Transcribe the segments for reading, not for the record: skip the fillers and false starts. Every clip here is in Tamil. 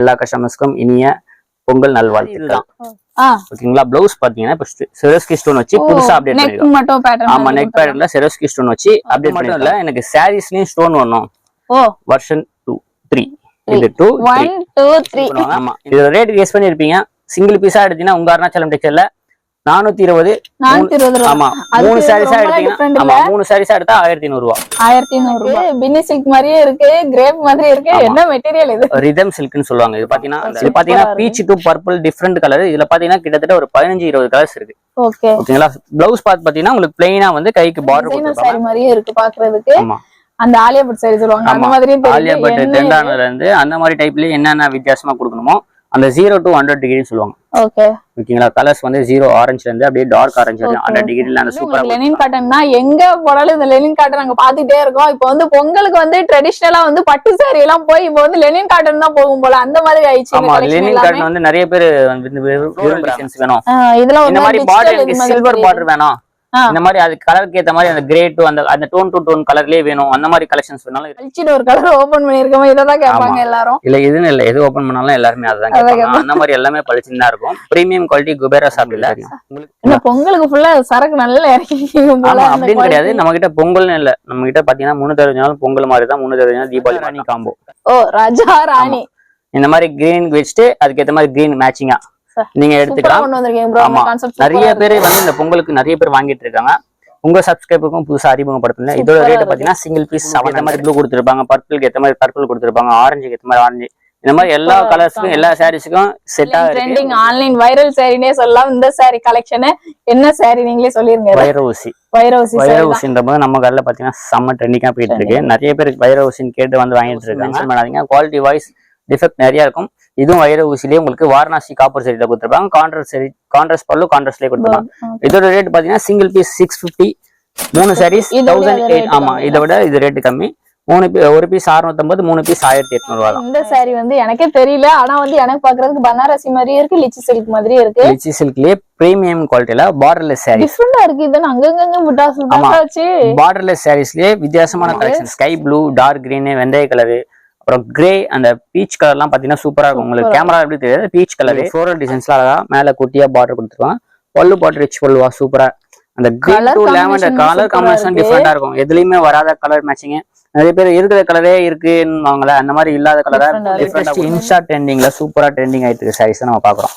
எல்லா கஸ்டமர்ஸ்க்கும் இனிய பொங்கல் நல்வாழ்த்துக்கள். ஓகேங்களா. பிளவுஸ் பாத்தீங்கன்னா இப்ப செரோஸ்கி ஸ்டோன் வச்சு புதுசா அப்டேட் பண்ணிருக்கோம். ஆமா, நெக் பேட்டர்ன்ல செரோஸ்கி ஸ்டோன் வச்சு அப்டேட் மட்டும் இல்ல, எனக்கு சாரீஸ்லயும் ஸ்டோன் வரணும். வெர்ஷன் 2 3 இது 2 1 2 3. ஆமா, இது ரேட் கெஸ் பண்ணிருப்பீங்க. சிங்கிள் பீஸா எடுத்தீங்கன்னா உங்க அருணாச்சலம் டெக்ஸ்டைல்ல 420. ஆமா, 3 சாரீஸா எடுத்தீங்கன்னா ஆமா 3 சாரீஸா எடுத்தா 1500 ரூபாய். 1500 ரூபாய். பின்னி சில்க் மாதிரியே இருக்கு, கிரேப் மாதிரி இருக்கு. என்ன மெட்டீரியல் இது? ரிதம் சில்க்னு சொல்லுவாங்க. இது பாத்தீங்கன்னா beach to purple different colour. இதுல பாத்தீங்கன்னா கிட்டத்தட்ட ஒரு 15-20 கலர்ஸ் இருக்கு. ஓகேங்களா. பிளவுஸ் பாத்தீங்கன்னா உங்களுக்கு பிளைனா வந்து கைக்கு பார்டர் கொடுத்திருப்பாங்க. சாரி மாதிரியே இருக்கு பாக்குறதுக்கு. ஆமா, அந்த ஆலியா பட் சாரி சொல்லுவாங்க அந்த மாதிரி தெரியும். ஆலியா பட் டெண்டானல இருந்து அந்த மாதிரி டைப்லயே என்னென்ன வித்தியாசமா கொடுக்கணுமோ அந்த 0 to 100 டிகிரி சொல்லுவாங்க. ஓகேங்களா. கலர்ஸ் வந்து 0 ஆரஞ்சுல இருந்து அப்படியே டார்க் ஆரஞ்சு வரைக்கும் 100 டிகிரில அந்த சூப்பரா லெனின் காட்டன் தான். எங்க போனாலும் இந்த லெனின் காட்டன் நாங்க பாத்துட்டே இருக்கோம். இப்போ வந்து பொங்கலுக்கு வந்து ட்ரெடிஷனலா வந்து பட்டு சாரி எல்லாம் போய் இப்போ வந்து லெனின் காட்டன் தான் போகும் போல அந்த மாதிரி ஆயிடுச்சு. ஆமா, லெனின் காட்டன் வந்து நிறைய பேர் வேணும். இதெல்லாம் இந்த மாதிரி பார்டர் சில்வர் பார்டர் வேணும். இந்த மாதிரி அது கலருக்கு ஏத்த மாதிரி அந்த கிரே டு அந்த டோன் டு டோன் கலர்லயே வேணும். அந்த மாதிரி கலெக்ஷன்ஸ் வேணாலும் கழிச்சிட்டு ஒரு கலர் ஓபன் பண்ணிருக்கோம். இததான் கேட்பாங்க எல்லாரும். இல்ல இதுன்னு இல்ல, எது ஓபன் பண்ணாலும் எல்லாருமே அதான் கேட்பாங்க. அந்த மாதிரி எல்லாமே பளிச்சுன்னு தான் இருக்கும். பிரீமியம் குவாலிட்டி குபேரா ஷாப் இல்ல. உங்களுக்கு பொங்கலுக்கு ஃபுல்லா சரக்கு நல்லா இறக்கிங்க போல. அப்படின்னு கிடையாது, நம்ம கிட்ட பொங்கல்னு இல்ல. நம்ம கிட்ட பாத்தீங்கன்னா 360 நாள் பொங்கல் மாதிரி தான். 360 நாள் தீபாவளி ராணி காம்போ. ராஜா ராணி இந்த மாதிரி கிரீன் வச்சுட்டு அதுக்கு ஏத்த மாதிரி கிரீன் மேட்சிங்கா நீங்க எடுத்துக்கலாம். நிறைய பேர் வந்து இந்த பொங்கலுக்கு நிறைய பேர் வாங்கிட்டு இருக்காங்க. உங்க சப்ஸ்கிரைபருக்கும் புதுசா அறிமுகப்படுத்தல. இதோட ரேட் பாத்தீங்கன்னா சிங்கிள் பீஸ் இந்த மாதிரி ப்ளூ கொடுத்துருப்பாங்க, பர்பிளுக்கு ஏத்த மாதிரி பர்பிள் கொடுத்துருப்பாங்க, ஆரஞ்சுக்கு ஏத்த மாதிரி ஆரஞ்சு. இந்த மாதிரி எல்லா கலர்ஸ்க்கும் எல்லா சாரீஸ்க்கும் செட்டா ட்ரெண்டிங் ஆன்லைன் வைரல் சாரினே சொல்லலாம். இந்த சாரி கலெக்ஷன் என்ன சாரி நீங்களே சொல்லிருங்க. வைரவுசின்ற போது நம்ம கடையில பாத்தீங்கன்னா செம்ம ட்ரெண்டிங்கா போயிட்டு இருக்கு. நிறைய பேர் வைரவுசின்னு கேட்டு வந்து வாங்கிட்டு இருக்காங்க. குவாலிட்டி வைஸ் டிஃபெக்ட் நிறைய இருக்கும். இதுவும் வைர ஊசிலேயே உங்களுக்கு வாரணாசி காப்பர் சரியில கொடுத்துருப்பாங்க. கான்ட்ராஸ்ட் பல்லு கான்ட்ராஸ்ட்லயே கொடுத்துருப்பாங்க. இதோட ரேட் பாத்தீங்கன்னா சிங்கிள் பீஸ் 650, 3 சாரீஸ் 1008. ஆமா, இதை விட இது ரேட் கம்மி. ஒரு பீஸ் 650, 3 பீஸ் 1800 ரூபாய். இந்த சாரி வந்து எனக்கே தெரியல, ஆனா வந்து எனக்கு பாக்குறதுக்கு பனாரசி மாதிரியே இருக்கு, லிச்சி சில்க் மாதிரியே இருக்கு. லிச்சி சில்க்லயே பிரீமியம் குவாலிட்டில பார்டர்லெஸ் சாரி டிஃபரெண்டா இருக்கு. இது அங்கங்க விட்டாச்சு. பார்டர்லெஸ் சாரீஸ்லயே வித்தியாசமான collection. Sky blue, dark green, வெந்தய கலரு, அப்புறம் கிரே, அந்த பீச் கலர் எல்லாம் பாத்தீங்கன்னா சூப்பரா இருக்கும். உங்களுக்கு கேமரா எப்படி தெரியாது, பீச் கலர் ஃப்ளோரல் டிசைன்ஸ்ல அழகா மேல குட்டியா பார்டர் கொடுத்துருவாங்க. பல்லு பார்டர் ரிச் பல்லுவா சூப்பரா. அந்த green to lavender colour combination டிஃபரெண்டா இருக்கும். எதுலயுமே வராத கலர் மேட்சிங். நிறைய பேர் இருக்கிற கலரே இருக்குன்னு அந்த மாதிரி இல்லாத கலரா இன்ஸ்டா ட்ரெண்டிங்ல சூப்பரா ட்ரெண்டிங் ஆயிட்டு இருக்கு சாரீஸ் நம்ம பாக்குறோம்.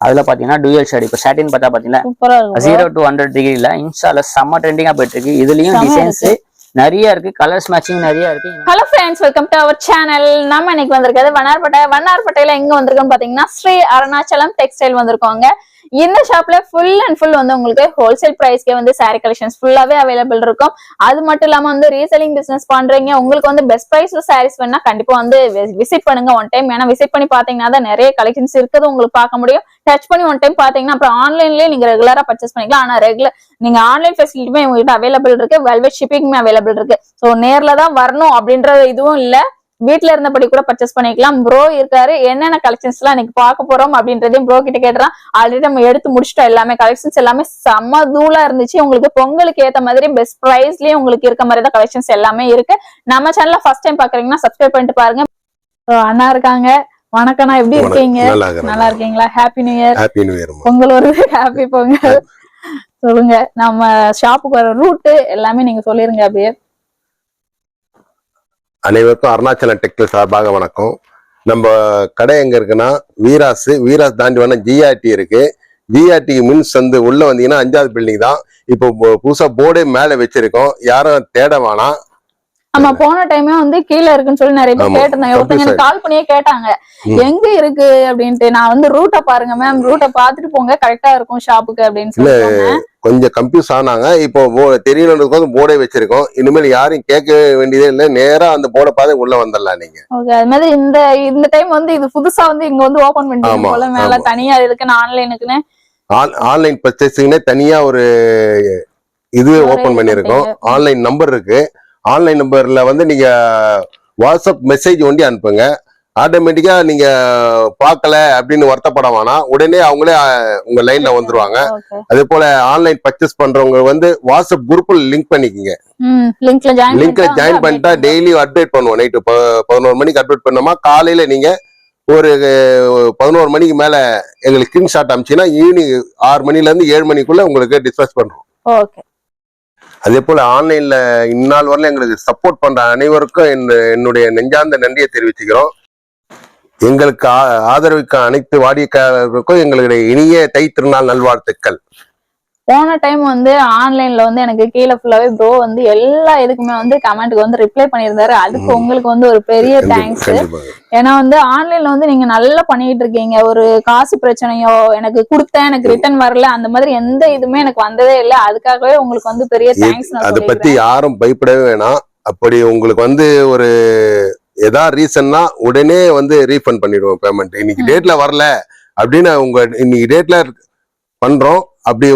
அதுல பாத்தீங்கன்னா டூயல் ஷேட். இப்ப சாட்டின் பார்த்தா பாத்தீங்கன்னா 0 to 100 டிகிரில இன்ஸ்டால செம்ம ட்ரெண்டிங்கா போயிட்டு இருக்கு. இதுலயும் டிசைன்ஸ் நிறைய இருக்கு, கலர்ஸ் மேட்சிங் நிறைய இருக்கு. Hello friends, welcome to our channel. நம்ம இன்னைக்கு வந்திருக்கிறது வண்ணார்பேட்டையில எங்க வந்திருக்கோம் பாத்தீங்கன்னா ஸ்ரீ அருணாச்சலம் டெக்ஸ்டைல் வந்திருக்கோங்க. இந்த ஷாப்ல ஃபுல் அண்ட் ஃபுல் வந்து உங்களுக்கு ஹோல்சேல் பிரைஸ்க்கே வந்து சாரி கலெக்ஷன்ஸ் ஃபுல்லாவே அவைலபிள் இருக்கும். அது மட்டும் இல்லாம வந்து ரீசெல்லிங் பிசினஸ் பண்றீங்க, உங்களுக்கு வந்து பெஸ்ட் பிரைஸ்ல சாரீஸ் வேணா கண்டிப்பா வந்து விசிட் பண்ணுங்க ஒன் டைம். ஏன்னா விசிட் பண்ணி பாத்தீங்கன்னா தான் நிறைய கலெக்ஷன்ஸ் இருக்குது உங்களுக்கு பார்க்க முடியும். டச் பண்ணி ஒன் டைம் பாத்தீங்கன்னா அப்புறம் ஆன்லைன்லயே நீங்க ரெகுலரா பர்ச்சேஸ் பண்ணிக்கலாம். ஆனா நீங்க ஆன்லைன் ஃபெசிலிட்டியுமே உங்ககிட்ட அவைலபிள் இருக்கு, வெல்வெட் ஷிப்பிங்குமே அவைலபிள் இருக்கு. சோ நேர்ல தான் வரணும் அப்படின்ற இதுவும் இல்ல, வீட்டுல இருந்தபடி கூட பர்ச்சேஸ் பண்ணிக்கலாம். ப்ரோ இருக்காரு, என்னென்ன கலெக்ஷன்ஸ் எல்லாம் இன்னைக்கு பார்க்க போறோம் அப்படின்றதையும் ப்ரோ கிட்ட கேட்டுறான். ஆல்ரெடி நம்ம எடுத்து முடிச்சிட்டோம். எல்லாமே கலெக்ஷன்ஸ் எல்லாமே செம்ம தூளா இருந்துச்சு. உங்களுக்கு பொங்கலுக்கு ஏத்த மாதிரி பெஸ்ட் பிரைஸ்லயே உங்களுக்கு இருக்க மாதிரி தான் கலெக்ஷன்ஸ் எல்லாமே இருக்கு. நம்ம சேனல்ல ஃபர்ஸ்ட் டைம் பாக்குறீங்கன்னா சப்ஸ்கிரைப் பண்ணிட்டு பாருங்க. அண்ணா இருக்காங்க. வணக்கம்ண்ணா, எப்படி இருக்கீங்க? நல்லா இருக்கீங்களா? Happy new year. பொங்கல் வருது, ஹாப்பி பொங்கல். சொல்லுங்க, நம்ம ஷாப்புக்கு வர ரூட் எல்லாமே நீங்க சொல்லிருங்க அப்படியே. அனைவருக்கும் அருணாச்சலம் டெக்ஸ்டைல் சார்பாக வணக்கம். நம்ம கடை எங்க இருக்குன்னா வீராஸ் தாண்டி வேணா ஜிஆர்டி இருக்கு. ஜிஆர்டிக்கு மின் சந்து உள்ள வந்தீங்கன்னா 5வது பில்டிங் தான். இப்போ புதுசா போர்டே மேல வச்சிருக்கோம், யாரும் தேட வேணாம். நம்ம போன டைமே வந்து கீழே இருக்குன்னு சொல்லி நிறைய பேர் கேட்டிருந்தாங்க. ஒருத்தங்க எனக்கு கால் பண்ணியே கேட்டாங்க எங்க இருக்கு அப்படின்ட்டு. நான் வந்து ரூட்டை பாருங்க மேம், ரூட்டை பாத்துட்டு போங்க, கரெக்டா இருக்கும் ஷாப்புக்கு அப்படின்னு சொல்லி கொஞ்சம் கன்ஃபியூஸ் ஆனாங்க. இப்போ தெரியலன்றதுக்கு போர்டே வச்சிருக்கோம். இனிமேல் யாரும் கேட்க வேண்டியதே இல்லை, நேரா அந்த போர்டை பார்த்து உள்ள வந்துடலாம் நீங்க. ஓகே, அது மாதிரி இந்த டைம் வந்து இது புதுசா வந்து இங்க வந்து ஓபன் பண்ணிட்டீங்க போல, மேல தனியா இருக்குன்னு ஆன்லைனுக்குன்னு ஆன்லைன் பர்ச்சேசிங்னே தனியா ஒரு இது ஓபன் பண்ணிருக்கோம். ஆன்லைன் நம்பர் இருக்கு. ஆன்லைன் நம்பர்ல வந்து நீங்க வாட்ஸ்அப் மெசேஜ் ஒண்டி அனுப்புங்க. ஆட்டோமேட்டிக்கா நீங்க பார்க்கல அப்படின்னு வருத்தப்பட வேணாம், உடனே அவங்களே உங்க லைன்ல வந்துருவாங்க. அதே போல ஆன்லைன் பர்ச்சேஸ் பண்றவங்க வந்து வாட்ஸ்அப் குரூப்ல லிங்க் பண்ணிக்கங்க. லிங்க்ல ஜாயின் பண்ணிட்டா டெய்லி அப்டேட் பண்ணுவோம். நைட்டு 11 மணிக்கு அப்டேட் பண்ணோமா, காலையில நீங்க ஒரு 11 மணிக்கு மேல எங்களுக்கு ஸ்கிரீன்ஷாட் அனுப்பிச்சீங்கன்னா ஈவினிங் 6 மணில இருந்து 7 மணிக்குள்ள உங்களுக்கு டிஸ்பேச் பண்றோம். ஓகே. அதே போல ஆன்லைன்ல இந்நாள் வரல எங்களுக்கு சப்போர்ட் பண்ற அனைவருக்கும் என்னுடைய நெஞ்சார்ந்த நன்றியை தெரிவிச்சுக்கிறோம். எங்களுக்கு ஆதரவுக்கு அனைத்து வாடிக்கையாளர்களுக்கும் எங்களுடைய இனிய தை திருநாள் நல்வாழ்த்துக்கள். போன டைம் வந்து ஆன்லைன்ல வந்து எனக்கு கீழே ஃபுல்லாவே ப்ரோ வந்து எல்லா இதுக்குமே வந்து கமெண்ட்க்கு வந்து ரிப்ளை பண்ணியிருந்தாரு. அதுக்கு உங்களுக்கு வந்து ஒரு பெரிய தேங்க்ஸ். ஏன்னா வந்து ஆன்லைன்ல வந்து நீங்க நல்லா பண்ணிட்டு இருக்கீங்க. ஒரு காசு பிரச்சனையோ எனக்கு கொடுத்தேன் எனக்கு ரிட்டர்ன் வரல அந்த மாதிரி எந்த இதுவுமே எனக்கு வந்ததே இல்லை. அதுக்காகவே உங்களுக்கு வந்து பெரிய தேங்க்ஸ். அதை பத்தி யாரும் பயப்படவே வேணாம். அப்படி உங்களுக்கு வந்து ஒரு ஏதாவது ரீசன்னா உடனே வந்து ரீஃபண்ட் பண்ணிடுவோம் பேமெண்ட். இன்னைக்கு டேட்ல வரல அப்படின்னு இன்னைக்கு டேட்ல பண்றோம். அப்படி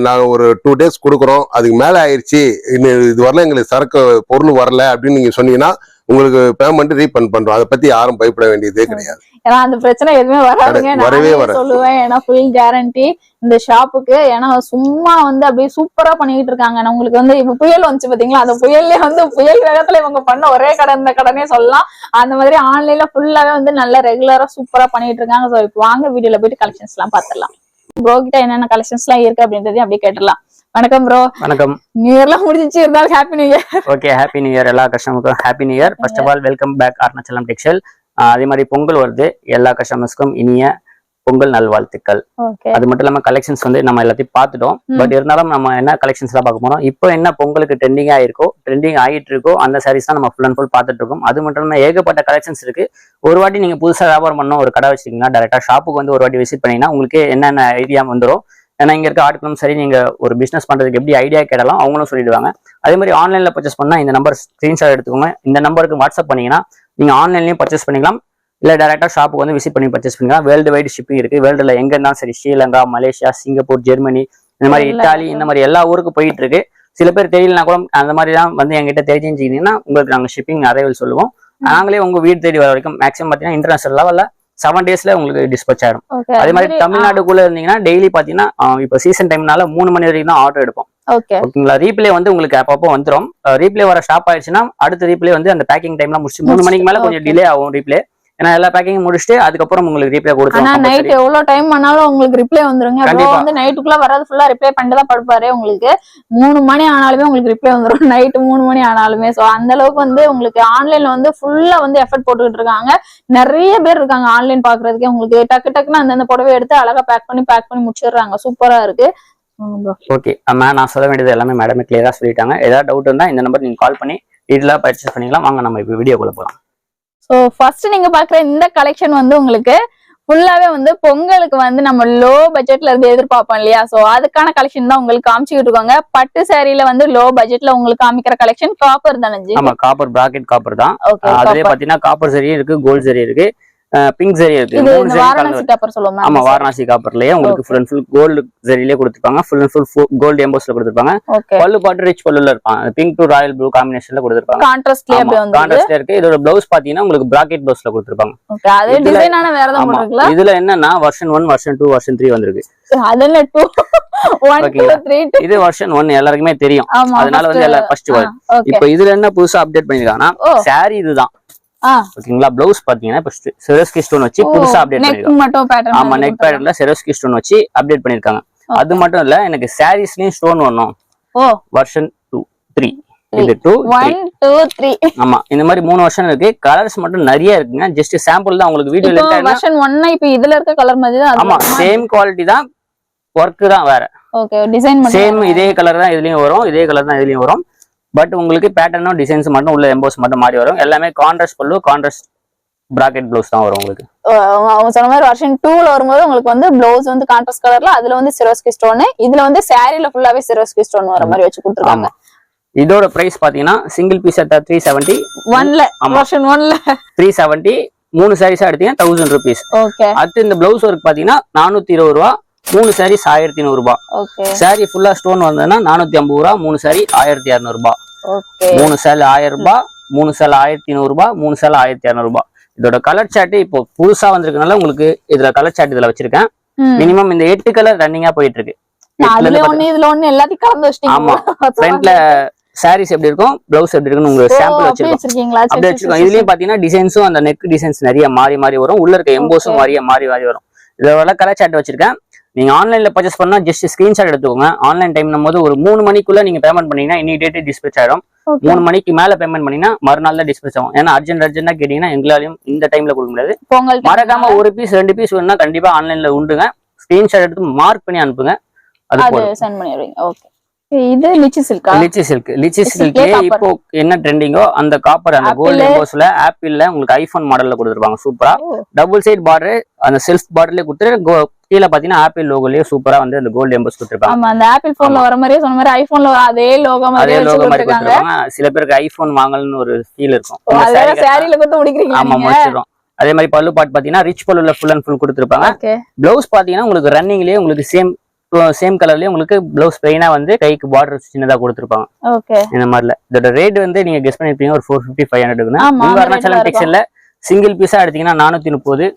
நாங்க ஒரு 2 days கொடுக்குறோம், அதுக்கு மேல ஆயிடுச்சு இது வரல எங்களுக்கு சரக்கு பொருள் வரல அப்படின்னு நீங்க சொன்னீங்கன்னா உங்களுக்கு பேமெண்ட் ரீஃபண்ட் பண்றோம். அதை பத்தி யாரும் பயப்பட வேண்டியதே கிடையாது. ஏன்னா அந்த பிரச்சனை எதுவுமே வராதுங்க சொல்லுவேன். ஏன்னா ஃபுல் கேரண்டி இந்த ஷாப்புக்கு. ஏன்னா சும்மா வந்து அப்படியே சூப்பரா பண்ணிட்டு இருக்காங்க. உங்களுக்கு வந்து இப்ப புயல் வந்துச்சு பாத்தீங்களா, அந்த புயல்ல வந்து புயல் வேகத்துல இவங்க பண்ண ஒரே கடை இந்த கடனே சொல்லலாம். அந்த மாதிரி ஆன்லைன்ல ஃபுல்லாவே வந்து நல்லா ரெகுலரா சூப்பரா பண்ணிட்டு இருக்காங்க. ஸோ இப்போ வாங்க வீடியோல போயிட்டு கலெக்ஷன்ஸ் எல்லாம் பாத்துடலாம். ப்ரோ கிட்ட என்னென்ன கலெக்ஷன்ஸ் எல்லாம் இருக்கு அப்படின்றதையும் அப்படியே கேட்டுடலாம். வணக்கம் ப்ரோ. வணக்கம். நியூ இயர்லாம் முடிஞ்சிச்சு, இருந்தாலும் happy new year. Okay, happy new year எல்லா கஸ்டமருக்கும். Happy new year. First of all welcome back Arunachalam textile. அதே மாதிரி பொங்கல் வருது, எல்லா கஸ்டமர்ஸ்க்கும் இனிய பொங்கல் நல்வாழ்த்துக்கள். அது மட்டும் இல்லாம கலெக்ஷன்ஸ் வந்து நம்ம எல்லாத்தையும் பார்த்துட்டோம். பட் இருந்தாலும் நம்ம என்ன கலெக்ஷன்ஸ் எல்லாம் பார்க்க போறோம், இப்போ என்ன பொங்கலுக்கு ட்ரெண்டிங் ஆகிட்டு இருக்கோ அந்த சாரீஸ் தான் நம்ம ஃபுல் அண்ட் ஃபுல் பார்த்துட்டு இருக்கோம். அது மட்டும் இல்லாம ஏகப்பட்ட கலெக்ஷன்ஸ் இருக்கு. ஒரு வாட்டி நீங்க புதுசா வியாபாரம் பண்ணணும், ஒரு கடை வச்சிருக்கீங்கன்னா டேரக்டா ஷாப்புக்கு வந்து ஒரு வாட்டி விசிட் பண்ணீங்கன்னா உங்களுக்கு என்னென்ன ஐடியா வந்துடும். ஏன்னா இங்க இருக்க ஆட்களும் சரி, நீங்க ஒரு பிசினஸ் பண்றதுக்கு எப்படி ஐடியா கேட்டாலும் அவங்களும் சொல்லிடுவாங்க. அதே மாதிரி ஆன்லைன்ல பர்ச்சேஸ் பண்ணா இந்த நம்பர் ஸ்கிரீன்ஷாட் எடுத்துக்கோங்க. இந்த நம்பருக்கு வாட்ஸ்அப் பண்ணீங்கன்னா நீங்க ஆன்லைன்லயும் பர்ச்சேஸ் பண்ணிக்கலாம், இல்ல டேரக்டா ஷாப்புக்கு வந்து விசிட் பண்ணி பர்ச்சேஸ் பண்ணிக்கலாம். வேர்ல்டு வைடு ஷிப்பிங் இருக்கு. வேர்ல்டுல எங்க இருந்தாலும் சரி, ஸ்ரீலங்கா, மலேசியா, சிங்கப்பூர், ஜெர்மனி, இந்த மாதிரி இத்தாலி, இந்த மாதிரி எல்லா ஊருக்கு போயிட்டு இருக்கு. சில பேர் தெரியலனா கூட அந்த மாதிரி தான் வந்து எங்கிட்ட தெரிஞ்சுக்கிட்டீங்கன்னா உங்களுக்கு நாங்க ஷிப்பிங் அரைவல் சொல்லுவோம். நாங்களே உங்க வீடு தேடி வர வரைக்கும் மேக்ஸிமம் பாத்தீங்கன்னா இன்டர்நேஷனல் லெவல்ல 7 daysல உங்களுக்கு டிஸ்பேச் ஆயிடும். அதே மாதிரி தமிழ்நாட்டுக்குள்ள இருந்தீங்கன்னா டெய்லி பாத்தீங்கன்னா இப்போ சீசன் டைம்னால 3 மணி வரைக்கும் தான் ஆர்டர் எடுப்போம். ஓகேங்களா. ரீப்ளே வந்து உங்களுக்கு அப்பப்போ வந்துடும். ரீப்ளே வர ஸ்டாப் ஆயிடுச்சுன்னா அடுத்த ரீப்ளே வந்து அந்த பேக்கிங் டைம்ல முடிச்சு 3 மணிக்கு மேல கொஞ்சம் டிலே ஆகும் ரீப்ளே. ஏன்னா எல்லா பேக்கிங் முடிச்சுட்டு அதுக்கப்புறம் உங்களுக்கு ரிப்ளை கொடுத்துருவோம். ஆனா நைட் எவ்வளவு டைம் ஆனாலும் உங்களுக்கு ரிப்ளை வந்துருங்க. ப்ரோ வந்து நைட்டுக்குள்ள வராது, ஃபுல்லா ரிப்ளை பண்ணிட்டு தான் படுப்பாரு. உங்களுக்கு 3 மணி ஆனாலுமே உங்களுக்கு ரிப்ளை வந்துரும், நைட் 3 மணி ஆனாலுமே. சோ அந்த அளவுக்கு வந்து உங்களுக்கு ஆன்லைன்ல வந்து ஃபுல்லா வந்து எஃபர்ட் போட்டுக்கிட்டு இருக்காங்க. நிறைய பேர் இருக்காங்க ஆன்லைன் பாக்குறதுக்கே. உங்களுக்கு டக்கு டக்குன்னு அந்த புடவை எடுத்து அழகா பேக் பண்ணி முடிச்சிடுறாங்க. சூப்பரா இருக்கு. ஓகே அம்மா, நான் சொல்ல வேண்டியது எல்லாமே மேடமே கிளியரா சொல்லிட்டாங்க. ஏதாவது டவுட் இருந்தா இந்த நம்பர் நீங்க கால் பண்ணி டீட்டெயிலா பர்ச்சேஸ் பண்ணிக்கலாம். வாங்க நம்ம இப்போ வீடியோக்குள்ள போகலாம். சோ ஃபர்ஸ்ட் நீங்க பாக்குற இந்த கலெக்ஷன் வந்து உங்களுக்கு ஃபுல்லாவே வந்து பொங்கலுக்கு வந்து நம்ம லோ பட்ஜெட்ல இருந்து எதிர்பார்ப்போம் இல்லையா. சோ அதுக்கான கலெக்ஷன் தான் உங்களுக்கு காமிச்சுக்கிட்டு இருக்காங்க. பட்டு சாரியில வந்து லோ பட்ஜெட்ல உங்களுக்கு காமிக்கிற கலெக்ஷன் காப்பர் தானே? ஆமா, காப்பர், பிராக்கெட் காப்பர் தான். அதுலயே பாத்தீங்கன்னா காப்பர் சரி இருக்கு, கோல்ட் சரி இருக்கு, பிங்க் சரி இருக்கு. வாரணாசி காப்பர் சொல்லுவோம். ஆமா, வாரணாசி காப்பர்லயே உங்களுக்கு ஃபுல் அண்ட் ஃபுல் கோல்டு சரியிலே கொடுத்துருப்பாங்க. ஃபுல் அண்ட் ஃபுல் கோல்டு எம்போஸ்ல கொடுத்துருப்பாங்க. பல்லு பாட்டு ரிச் பல்லுல இருப்பாங்க. பிங்க் டு ராயல் ப்ளூ காம்பினேஷன்ல கொடுத்துருப்பாங்க. கான்ட்ராஸ்ட்ல இருக்கு. இதோட பிளவுஸ் பாத்தீங்கன்னா உங்களுக்கு பிராக்கெட் பிளவுஸ்ல கொடுத்துருப்பாங்க. அதே டிசைனான வேற ஏதாவது போட்டுருக்கீங்களா? இதுல என்னன்னா வெர்ஷன் 1, வெர்ஷன் 2, வெர்ஷன் 3 வந்திருக்கு. அதெல்லாம் 2 1 2 3 இது வெர்ஷன் 1 எல்லாருக்குமே தெரியும். அதனால வந்து எல்லாம் ஃபர்ஸ்ட் வரும். இப்போ இதுல என்ன புதுசா அப்டேட் பண்ணிருக்காங்கன்னா சாரி இதுதான். ஓகேங்களா. பிளவுஸ் பாத்தீங்கன்னா இப்ப செரோஸ்கி ஸ்டோன் வச்சு புதுசா அப்டேட் பண்ணிருக்காங்க. ஆமா, நெக் பேட்டர்ன்ல செரோஸ்கி ஸ்டோன் வச்சு அப்டேட் பண்ணிருக்காங்க. அது மட்டும் இல்ல, எனக்கு சாரீஸ்லயும் ஸ்டோன் வரணும். வெர்ஷன் 2 3 இது 2 1 2 3 ஆமா, இந்த மாதிரி 3 வெர்ஷன் இருக்கு. கலர்ஸ் மட்டும் நிறைய இருக்குங்க. ஜஸ்ட் சாம்பிள் தான் உங்களுக்கு வீடியோல இருக்கு. வெர்ஷன் 1 இப்போ இதுல இருக்க கலர் மாதிரி தான். ஆமா, சேம் குவாலிட்டி தான், வர்க் தான் வேற. ஓகே, டிசைன் மட்டும் சேம் இதே கலர் தான் இதுலயும் வரும், இதே கலர் தான் இதுலயும் வரும். பட் உங்களுக்கு பேட்டர்னும் டிசைன்ஸ் மட்டும் உள்ள எம்போஸ் மட்டும் மாறி வரும். எல்லாமே கான்ட்ராஸ்ட் பல்லு, கான்ட்ராஸ்ட் பிராக்கெட் ப்ளவுஸ் தான் வரும் உங்களுக்கு. அவங்க சொன்ன மாதிரி வெர்ஷன் 2ல வரும்போது உங்களுக்கு வந்து ப்ளவுஸ் வந்து கான்ட்ராஸ்ட் கலர்ல, அதுல வந்து சிரோஸ்கி ஸ்டோன், இதுல வந்து சாரில ஃபுல்லாவே சிரோஸ்கி ஸ்டோன் வர மாதிரி வச்சு கொடுத்துருக்காங்க. இதோட பிரைஸ் பாத்தீங்கன்னா சிங்கிள் பீஸ் எடுத்தா 370, 1ல வெர்ஷன் 1ல 370, 3 சாரீஸா எடுத்தீங்கன்னா 1000 rupees. ஓகே. அடுத்து இந்த ப்ளவுஸ் ஒர்க் பாத்தீங்கன்னா 420 ரூபா, 3 சாரீஸ் 1100 ரூபாய். சாரி ஃபுல்லா ஸ்டோன் வந்ததுன்னா 450 ரூபாய், 3 சாரி 1200 ரூபாய். 3 சேல் 1000 ரூபாய், 3 சேல் 1500 ரூபாய், 3 சேல் 1200 ரூபாய். இதோட கலர் சார்ட் இப்போ புதுசா வந்திருக்கனால உங்களுக்கு இதுல கலர் சார்ட் இதுல வச்சிருக்கேன். மினிமம் இந்த 8 கலர் ரன்னிங்கா போயிட்டு இருக்கு. இதுல ஒண்ணு எல்லாத்தையும் கலந்து வச்சிட்டீங்க. ஆமா, ஃப்ரண்ட்ல சாரீஸ் எப்படி இருக்கும், பிளவுஸ் எப்படி இருக்குன்னு உங்களுக்கு சாம்பிள் வச்சிருக்கோம். வச்சிருக்கீங்களா? அப்படி வச்சிருக்கோம். இதுலயும் பாத்தீங்கன்னா டிசைன்ஸும் அந்த நெக் டிசைன்ஸ் நிறைய மாறி மாறி வரும். உள்ள இருக்க எம்போஸும் மாறி வரும். இதோட கலர் சார்ட் வச்சிருக்கேன். நீங்க ஆன்லைன்ல பர்ச்சேஸ் பண்ணா ஜஸ்ட் ஸ்கிரீன்ஷாட் எடுத்துக்கோங்க. ஆன்லைன் டைம் போது ஒரு 3 மணிக்குள்ள நீங்க பேமெண்ட் பண்ணீங்கன்னா இமீடியேட் டிஸ்பேச் ஆயிடும். 3 மணிக்கு மேல பேமெண்ட் பண்ணீங்கன்னா மறுநாள் தான் டிஸ்பேச் ஆகும். ஏன்னா அர்ஜென்டா கேட்டீங்கன்னா எங்களாலையும் இந்த டைம்ல கொடுக்க முடியாது. மறக்காம 1 பீஸ் 2 பீஸ் வேணும்னா கண்டிப்பா ஆன்லைன்ல உண்டுங்க. ஸ்கிரீன்ஷாட் எடுத்து மார்க் பண்ணி அனுப்புங்க. அது சென்ட் பண்ணிடுவீங்க. ஓகே. இது லிச்சி சில்க் இப்போ என்ன ட்ரெண்டிங்கோ அந்த காப்பர் அந்த கோல்டு எம்போஸ்ல ஆப்பிள்ல உங்களுக்கு ஐபோன் மாடல்ல கொடுத்துருப்பாங்க. சூப்பரா டபுள் சைட் பார்டர் அந்த செல்ஃப் பார்டர்லயே கொடுத்துட்டு கீழே பாத்தீங்கன்னா ஆப்பிள் லோகோலயே சூப்பரா வந்து அந்த கோல்டு எம்போஸ் கொடுத்துருப்பாங்க. ஆமா, அந்த ஆப்பிள் போன்ல வர மாதிரியே சொன்ன மாதிரி ஐபோன்ல அதே லோகோ மாதிரி கொடுத்துருப்பாங்க. சில பேருக்கு ஐபோன் வாங்கணும்னு ஒரு ஃபீல் இருக்கும். சாரில கொடுத்து முடிக்கிறீங்க. ஆமா, முடிச்சிடும். அதே மாதிரி பல்லு பாட் பாத்தீங்கன்னா ரிச் பல்லுல ஃபுல் அண்ட் ஃபுல் கொடுத்துருப்பாங்க. பிளவுஸ் பாத்தீங்கன்னா உங்களுக்கு ரன்னிங்லயே உங்களுக்கு சேம் கலர்லயே உங்களுக்கு பிளவுஸ் பிளைனா வந்து கைக்கு பார்டர் சின்னதா கொடுத்துருப்பாங்க. இந்த மாதிரில இதோட ரேட் வந்து நீங்க கெஸ் பண்ணிருப்பீங்க ஒரு 450-500 இருக்குன்னா உங்க அருணாச்சலம் டெக்ஸ்டைல்ல சிங்கிள் பீஸா எடுத்தீங்கன்னா 430,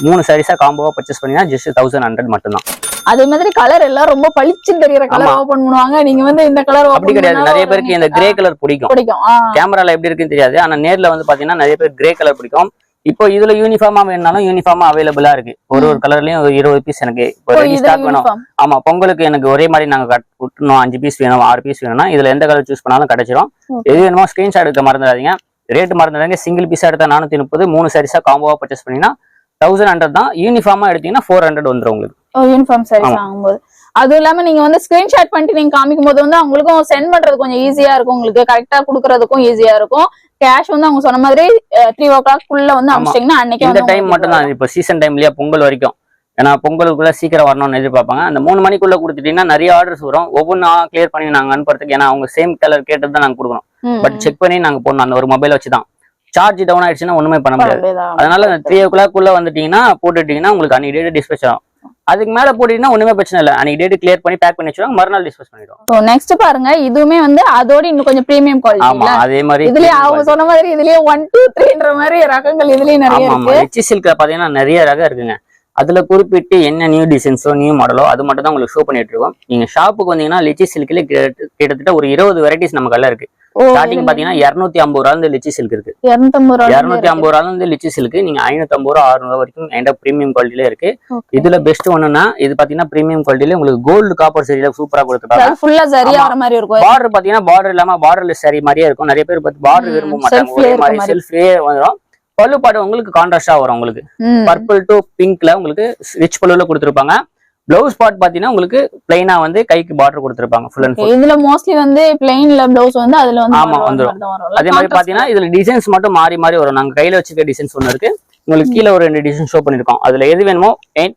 3 சாரீஸா காம்போவா பர்ச்சேஸ் பண்ணீங்கன்னா ஜஸ்ட் 1100 மட்டும் தான். அதே மாதிரி கலர் எல்லாம் ரொம்ப பளிச்சுன்னு தெரியற கலர் ஓபன் பண்ணுவாங்க. நீங்க வந்து இந்த கலர் அப்படி கிடையாது. நிறைய பேருக்கு இந்த கிரே கலர் பிடிக்கும். கேமரால எப்படி இருக்குன்னு தெரியாது. ஆனா நேர்ல வந்து பாத்தீங்கன்னா நிறைய பேர் கிரே கலர் பிடிக்கும். இப்போ இதுல யூனிஃபார்மா வேணாலும் யூனிஃபார்மா அவைலபிளா இருக்கு. ஒரு கலர்லயும் 20 பீஸ் எனக்கு இப்போ ரெடி ஸ்டாக் வேணும். ஆமா, பொங்கலுக்கு எனக்கு ஒரே மாதிரி நாங்க விட்டுணும் 5 பீஸ் வேணும் 6 பீஸ் வேணும்னா இதுல எந்த கலர் சூஸ் பண்ணாலும் கிடைச்சிடும். எது வேணுமோ ஸ்கிரீன்ஷாட் எடுக்க மறந்துடாதீங்க. ரேட் மறந்துடாதீங்க. சிங்கிள் பீஸா எடுத்தா 430, 3 சாரீஸா காம்போவா பர்ச்சேஸ் பண்ணீங்கன்னா 1100 தான். யூனிஃபார்மா எடுத்தீங்கன்னா 400 வந்துடும் உங்களுக்கு. யூனிஃபார்ம் சாரீஸ் வாங்கும்போது. அதுவும் இல்லாம நீங்க வந்து ஸ்கிரீன்ஷாட் பண்ணிட்டு நீங்க காமிக்கும் போது வந்து அவங்களுக்கும் சென்ட் பண்றது கொஞ்சம் ஈஸியா இருக்கும். உங்களுக்கு கரெக்டா குடுக்கறதுக்கும் ஈஸியா இருக்கும். கேஷ் வந்து அவங்க சொன்ன மாதிரி 3 o'clock வந்து அனுப்பிச்சிட்டீங்கன்னா அன்னைக்கு இந்த டைம் மட்டும் தான். இப்போ சீசன் டைம்லயா பொங்கல் வரைக்கும். ஏன்னா பொங்கலுக்குள்ள சீக்கிரம் வரணும்னு எதிர்பார்ப்பாங்க. அந்த 3 மணிக்குள்ள கொடுத்துட்டீங்கன்னா நிறைய ஆர்டர்ஸ் வரும். ஒவ்வொன்றா கிளியர் பண்ணி நாங்க அனுப்புறதுக்கு. ஏன்னா அவங்க சேம் கலர் கேட்டது தான் நாங்க கொடுக்கணும். பட் செக் பண்ணி நாங்க போடணும். அந்த ஒரு மொபைல் வச்சுதான். சார்ஜ் டவுன் ஆயிடுச்சுன்னா ஒண்ணுமே பண்ண முடியாது. அதனால 3 o'clock வந்துட்டீங்கன்னா போட்டுட்டீங்கன்னா உங்களுக்கு அன்னைக்கு டேட் டிஸ்பேச் ஆகும். அதுக்கு மேல போட்டீங்கன்னா ஒண்ணுமே பிரச்சனை இல்ல. அன்னைக்கு டேட் கிளியர் பண்ணி பேக் பண்ணி வச்சுருவாங்க. மறுநாள் டிஸ்பேச் பண்ணிடுவோம். நெக்ஸ்ட் பாருங்க, இதுவுமே வந்து அதோட இன்னும் கொஞ்சம் பிரீமியம் குவாலிட்டி. ஆமா, அதே மாதிரி இதுலயே அவங்க சொன்ன மாதிரி இதுலயே 1 2 3ன்ற மாதிரி ரகங்கள் இதுலயே நிறைய இருக்கு. ரிச் சில்க்ல பாத்தீங்கன்னா நிறைய ரகம் இருக்குங்க. அதுல குறிப்பிட்டு என்ன நியூ டிசைன்ஸோ நியூ மாடலோ அது மட்டும் தான் உங்களுக்கு ஷோ பண்ணிட்டு இருக்கோம். நீங்க ஷாப்புக்கு வந்தீங்கன்னா லிச்சி சில்க்ல கிட்டத்தட்ட ஒரு 20 வெரைட்டிஸ் நம்ம கல்ல இருக்கு. ஸ்டார்டிங் பாத்தீங்கன்னா 250 ரூபாயில இருந்து லிச்சி சில்க் இருக்கு. 250 ரூபாயில இருந்து லிச்சி சில்க் நீங்க 550 ரூபா 600 வரைக்கும் எந்த பிரீமியம் குவாலிட்டில இருக்கு. இதுல பெஸ்ட் ஒண்ணுன்னா இது பாத்தீங்கன்னா பிரீமியம் குவாலிட்டில உங்களுக்கு கோல்டு காப்பர் சரியில சூப்பரா கொடுத்துருக்காங்க. ஃபுல்லா சரியா வர மாதிரி இருக்கும். பார்டர் பாத்தீங்கன்னா பார்டர் இல்லாம பார்டர்லெஸ் சரி மாதிரியே இருக்கும். நிறைய பேர் பார்டர் விரும்ப மாட்டாங்க. ஒரே மாதிரி செல்ஃப்லயே வந்துடும். பல்லு பாடு உங்களுக்கு கான்ட்ராஸ்டா வரும். உங்களுக்கு பர்பிள் டு பிங்க்ல உங்களுக்கு ரிச் பல்லுல கொடுத்துருப்பாங்க. பிளவுஸ் பார்ட் பாத்தீங்கன்னா உங்களுக்கு பிளைனா வந்து கைக்கு பார்டர் கொடுத்துருப்பாங்க. ஃபுல் அண்ட் ஃபுல் இதுல மோஸ்ட்லி வந்து பிளைன்ல பிளவுஸ் வந்து அதுல வந்து ஆமா வந்துரும். அதே மாதிரி பாத்தீங்கன்னா இதுல டிசைன்ஸ் மட்டும் மாறி மாறி வரும். நாங்க கையில வச்சுக்க டிசைன்ஸ் ஒண்ணு இருக்கு. உங்களுக்கு கீழே ஒரு 2 டிசைன் ஷோ பண்ணிருக்கோம். அதுல எது வேணுமோ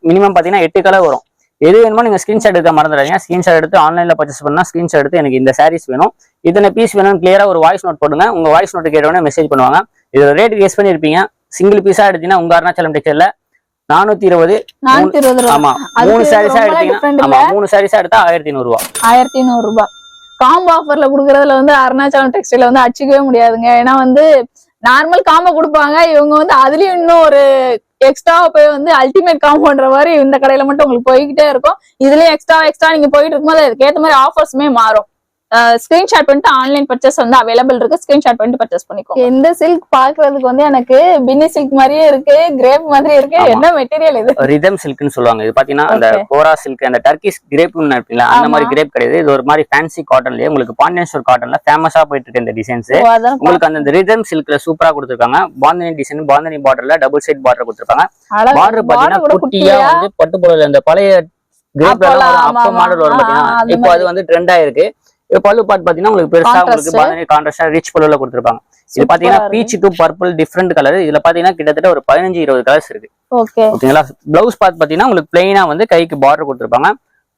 மினிமம் பாத்தீங்கன்னா 8 கலர் வரும். எது வேணுமோ நீங்க ஸ்கிரீன்ஷாட் எடுக்க மறந்துடாதீங்க. ஸ்கிரீன்ஷாட் எடுத்து ஆன்லைன்ல பர்ச்சேஸ் பண்ணா ஸ்கிரீன்ஷாட் எடுத்து எனக்கு இந்த சாரீஸ் வேணும், இத்தனை பீஸ் வேணும் கிளியரா ஒரு வாய்ஸ் நோட் போடுங்க. உங்க வாய்ஸ் நோட் கேட்டவொடனே மெசேஜ் பண்ணுவாங்க. இதோட ரேட் கெஸ் பண்ணிருப்பீங்க. சிங்கிள் பீஸா எடுத்தீங்கன்னா உங்க அருணாச்சலம் டெக்ஸ்டைல்ல 420. ஆமா, 3 சாரீஸா எடுத்தீங்கன்னா ஆமா 3 சாரீஸா எடுத்தா 1500 ரூபாய். 1500 ரூபாய் காம்போ ஆஃபர்ல குடுக்கறதுல வந்து அருணாச்சலம் டெக்ஸ்டைல வந்து அடிச்சுக்கவே முடியாதுங்க. ஏன்னா வந்து நார்மல் காம்போ கொடுப்பாங்க. இவங்க வந்து அதுலயும் இன்னும் ஒரு எக்ஸ்ட்ரா போய் வந்து அல்டிமேட் காம்போன்ற மாதிரி இந்த கடையில மட்டும் உங்களுக்கு போய்கிட்டே இருக்கும். இதுலயும் எக்ஸ்ட்ரா நீங்க போயிட்டு இருக்கும்போது அதுக்கு ஏத்த மாதிரி ஆஃபர்ஸுமே மாறும். ஸ்கிரீன்ஷாட் பண்ணிட்டு ஆன்லைன் பர்ச்சேஸ் வந்து அவைலபிள் இருக்கு. ஸ்கிரீன்ஷாட் பண்ணிட்டு பர்ச்சேஸ் பண்ணிக்கோ. இந்த சில்க் பாக்குறதுக்கு வந்து எனக்கு பின்னி சில்க் மாதிரியே இருக்கு, கிரேப் மாதிரி இருக்கு. என்ன மெட்டீரியல் இது? ரிதம் சில்க்னு சொல்லுவாங்க. இது பாத்தீங்கன்னா அந்த கோரா சில்க் அந்த டர்க்கிஷ் கிரேப்னு இருக்குல்ல அந்த மாதிரி கிரேப் கிடையாது. இது ஒரு மாதிரி ஃபேன்சி காட்டன்லயே உங்களுக்கு பாண்டியன் காட்டன்ல ஃபேமஸா போயிட்டு இருக்கு இந்த டிசைன்ஸ். உங்களுக்கு அந்த ரிதம் சில்க்ல சூப்பரா கொடுத்துருக்காங்க. பாந்தினி டிசைன் பாந்தினி பார்டர்ல டபுள் சைட் பார்டர் கொடுத்துருக்காங்க. பார்டர் பாத்தீங்கன்னா குட்டியா வந்து பட்டு போல இந்த பழைய கிரேப் அப்ப மாடல் வரும் பாத்தீங்கன்னா இப்போ அது வந்து ட்ரெண்டா இருக்கு. பல்லு பாட்டு பாத்தீங்கன்னா உங்களுக்கு பெருசா உங்களுக்கு கான்ட்ராஸ்டா ரிச் பல்லுல கொடுத்துருப்பாங்க. இது பாத்தீங்கன்னா beach to purple different colour. இதுல பாத்தீங்கன்னா கிட்டத்தட்ட ஒரு 15-20 கலர்ஸ் இருக்கு. ஓகேங்களா? பிளவுஸ் பார்ட் பாத்தீங்கன்னா உங்களுக்கு பிளைனா வந்து கைக்கு பார்டர் கொடுத்துருப்பாங்க.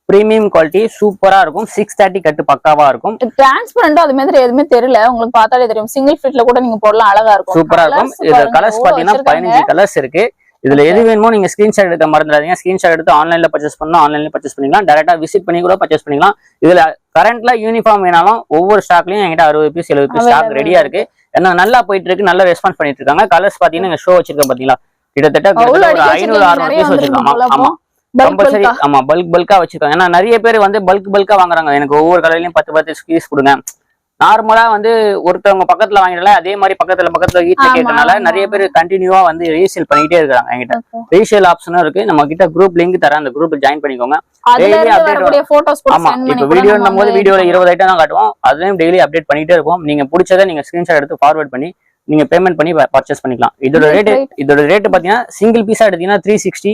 பிரீமியம் குவாலிட்டி சூப்பரா இருக்கும். 630 கட்டு பக்காவா இருக்கும். டிரான்ஸ்பரண்டா அது மாதிரி எதுவுமே தெரியல. உங்களுக்கு பார்த்தாலே தெரியும். சிங்கிள் ஃபிட்ல கூட நீங்க போடலாம், அழகா இருக்கும். சூப்பரா இருக்கும். இது கலர்ஸ் பாத்தீங்கன்னா 15 கலர்ஸ் இருக்கு. இதுல எது வேணுமோ நீங்க ஸ்கிரீன்ஷாட் எடுக்க மறந்துடாதீங்க. ஸ்கிரீன்ஷாட் எடுத்து ஆன்லைன்ல பர்ச்சேஸ் பண்ணா ஆன்லைன்ல பர்ச்சேஸ் பண்ணிக்கலாம். டைரக்டா விசிட் பண்ணி கூட பர்ச்சேஸ் பண்ணிக்கலாம். இதுல கரண்ட்ல யூனிஃபார்ம் வேணாலும் ஒவ்வொரு ஸ்டாக்லயும் என்கிட்ட 60 பீஸ் 70 பீஸ் ஸ்டாக் ரெடியா இருக்கு. ஏன்னா நல்லா போயிட்டு இருக்கு, நல்லா ரெஸ்பான்ஸ் பண்ணிட்டு இருக்காங்க. கலர்ஸ் பாத்தீங்கன்னா ஷோ வச்சிருக்கேன் பாத்தீங்களா, கிட்டத்தட்ட ஒரு 500-600 பீஸ் வச்சிருக்காங்க. ஆமா கம்பல்சரி. ஆமா பல்கா வச்சிருக்காங்க. ஏன்னா நிறைய பேர் வந்து பல்கா வாங்குறாங்க. எனக்கு ஒவ்வொரு கலர்லயும் 10 பீஸ் கொடுங்க, நார்மலா வந்து ஒருத்தவங்க பக்கத்துல வாங்கிடல அதே மாதிரி பக்கத்துல வீட்டுல கேட்கறதுனால நிறைய பேர் கண்டினியூவா வந்து ரீசேல் பண்ணிட்டே இருக்காங்க என்கிட்ட. ரீசேல் ஆப்ஷனும் இருக்கு, நம்ம கிட்ட குரூப் லிங்க் தரேன், அந்த குரூப் ஜாயின் பண்ணிக்கோங்க. Daily update. ஆமா, இப்ப வீடியோன்னும் போது வீடியோல 20 ஐட்டம் தான் காட்டுவோம், அதுலயும் டெய்லி அப்டேட் பண்ணிட்டே இருப்போம். நீங்க பிடிச்சதை நீங்க ஸ்கிரீன்ஷாட் எடுத்து ஃபார்வர்ட் பண்ணி நீங்க பேமெண்ட் பண்ணி பர்ச்சேஸ் பண்ணிக்கலாம். இதோட ரேட் பாத்தீங்கன்னா சிங்கிள் பீஸா எடுத்தீங்கன்னா 360,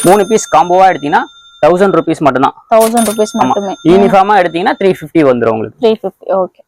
3 பீஸ் காம்போவா எடுத்தீங்கன்னா 1000 rupees மட்டும்தான். 1000 rupees மட்டுமே. யூனிஃபார்மா எடுத்தீங்கன்னா 350 வந்துரும் உங்களுக்கு. 350. ஓகே.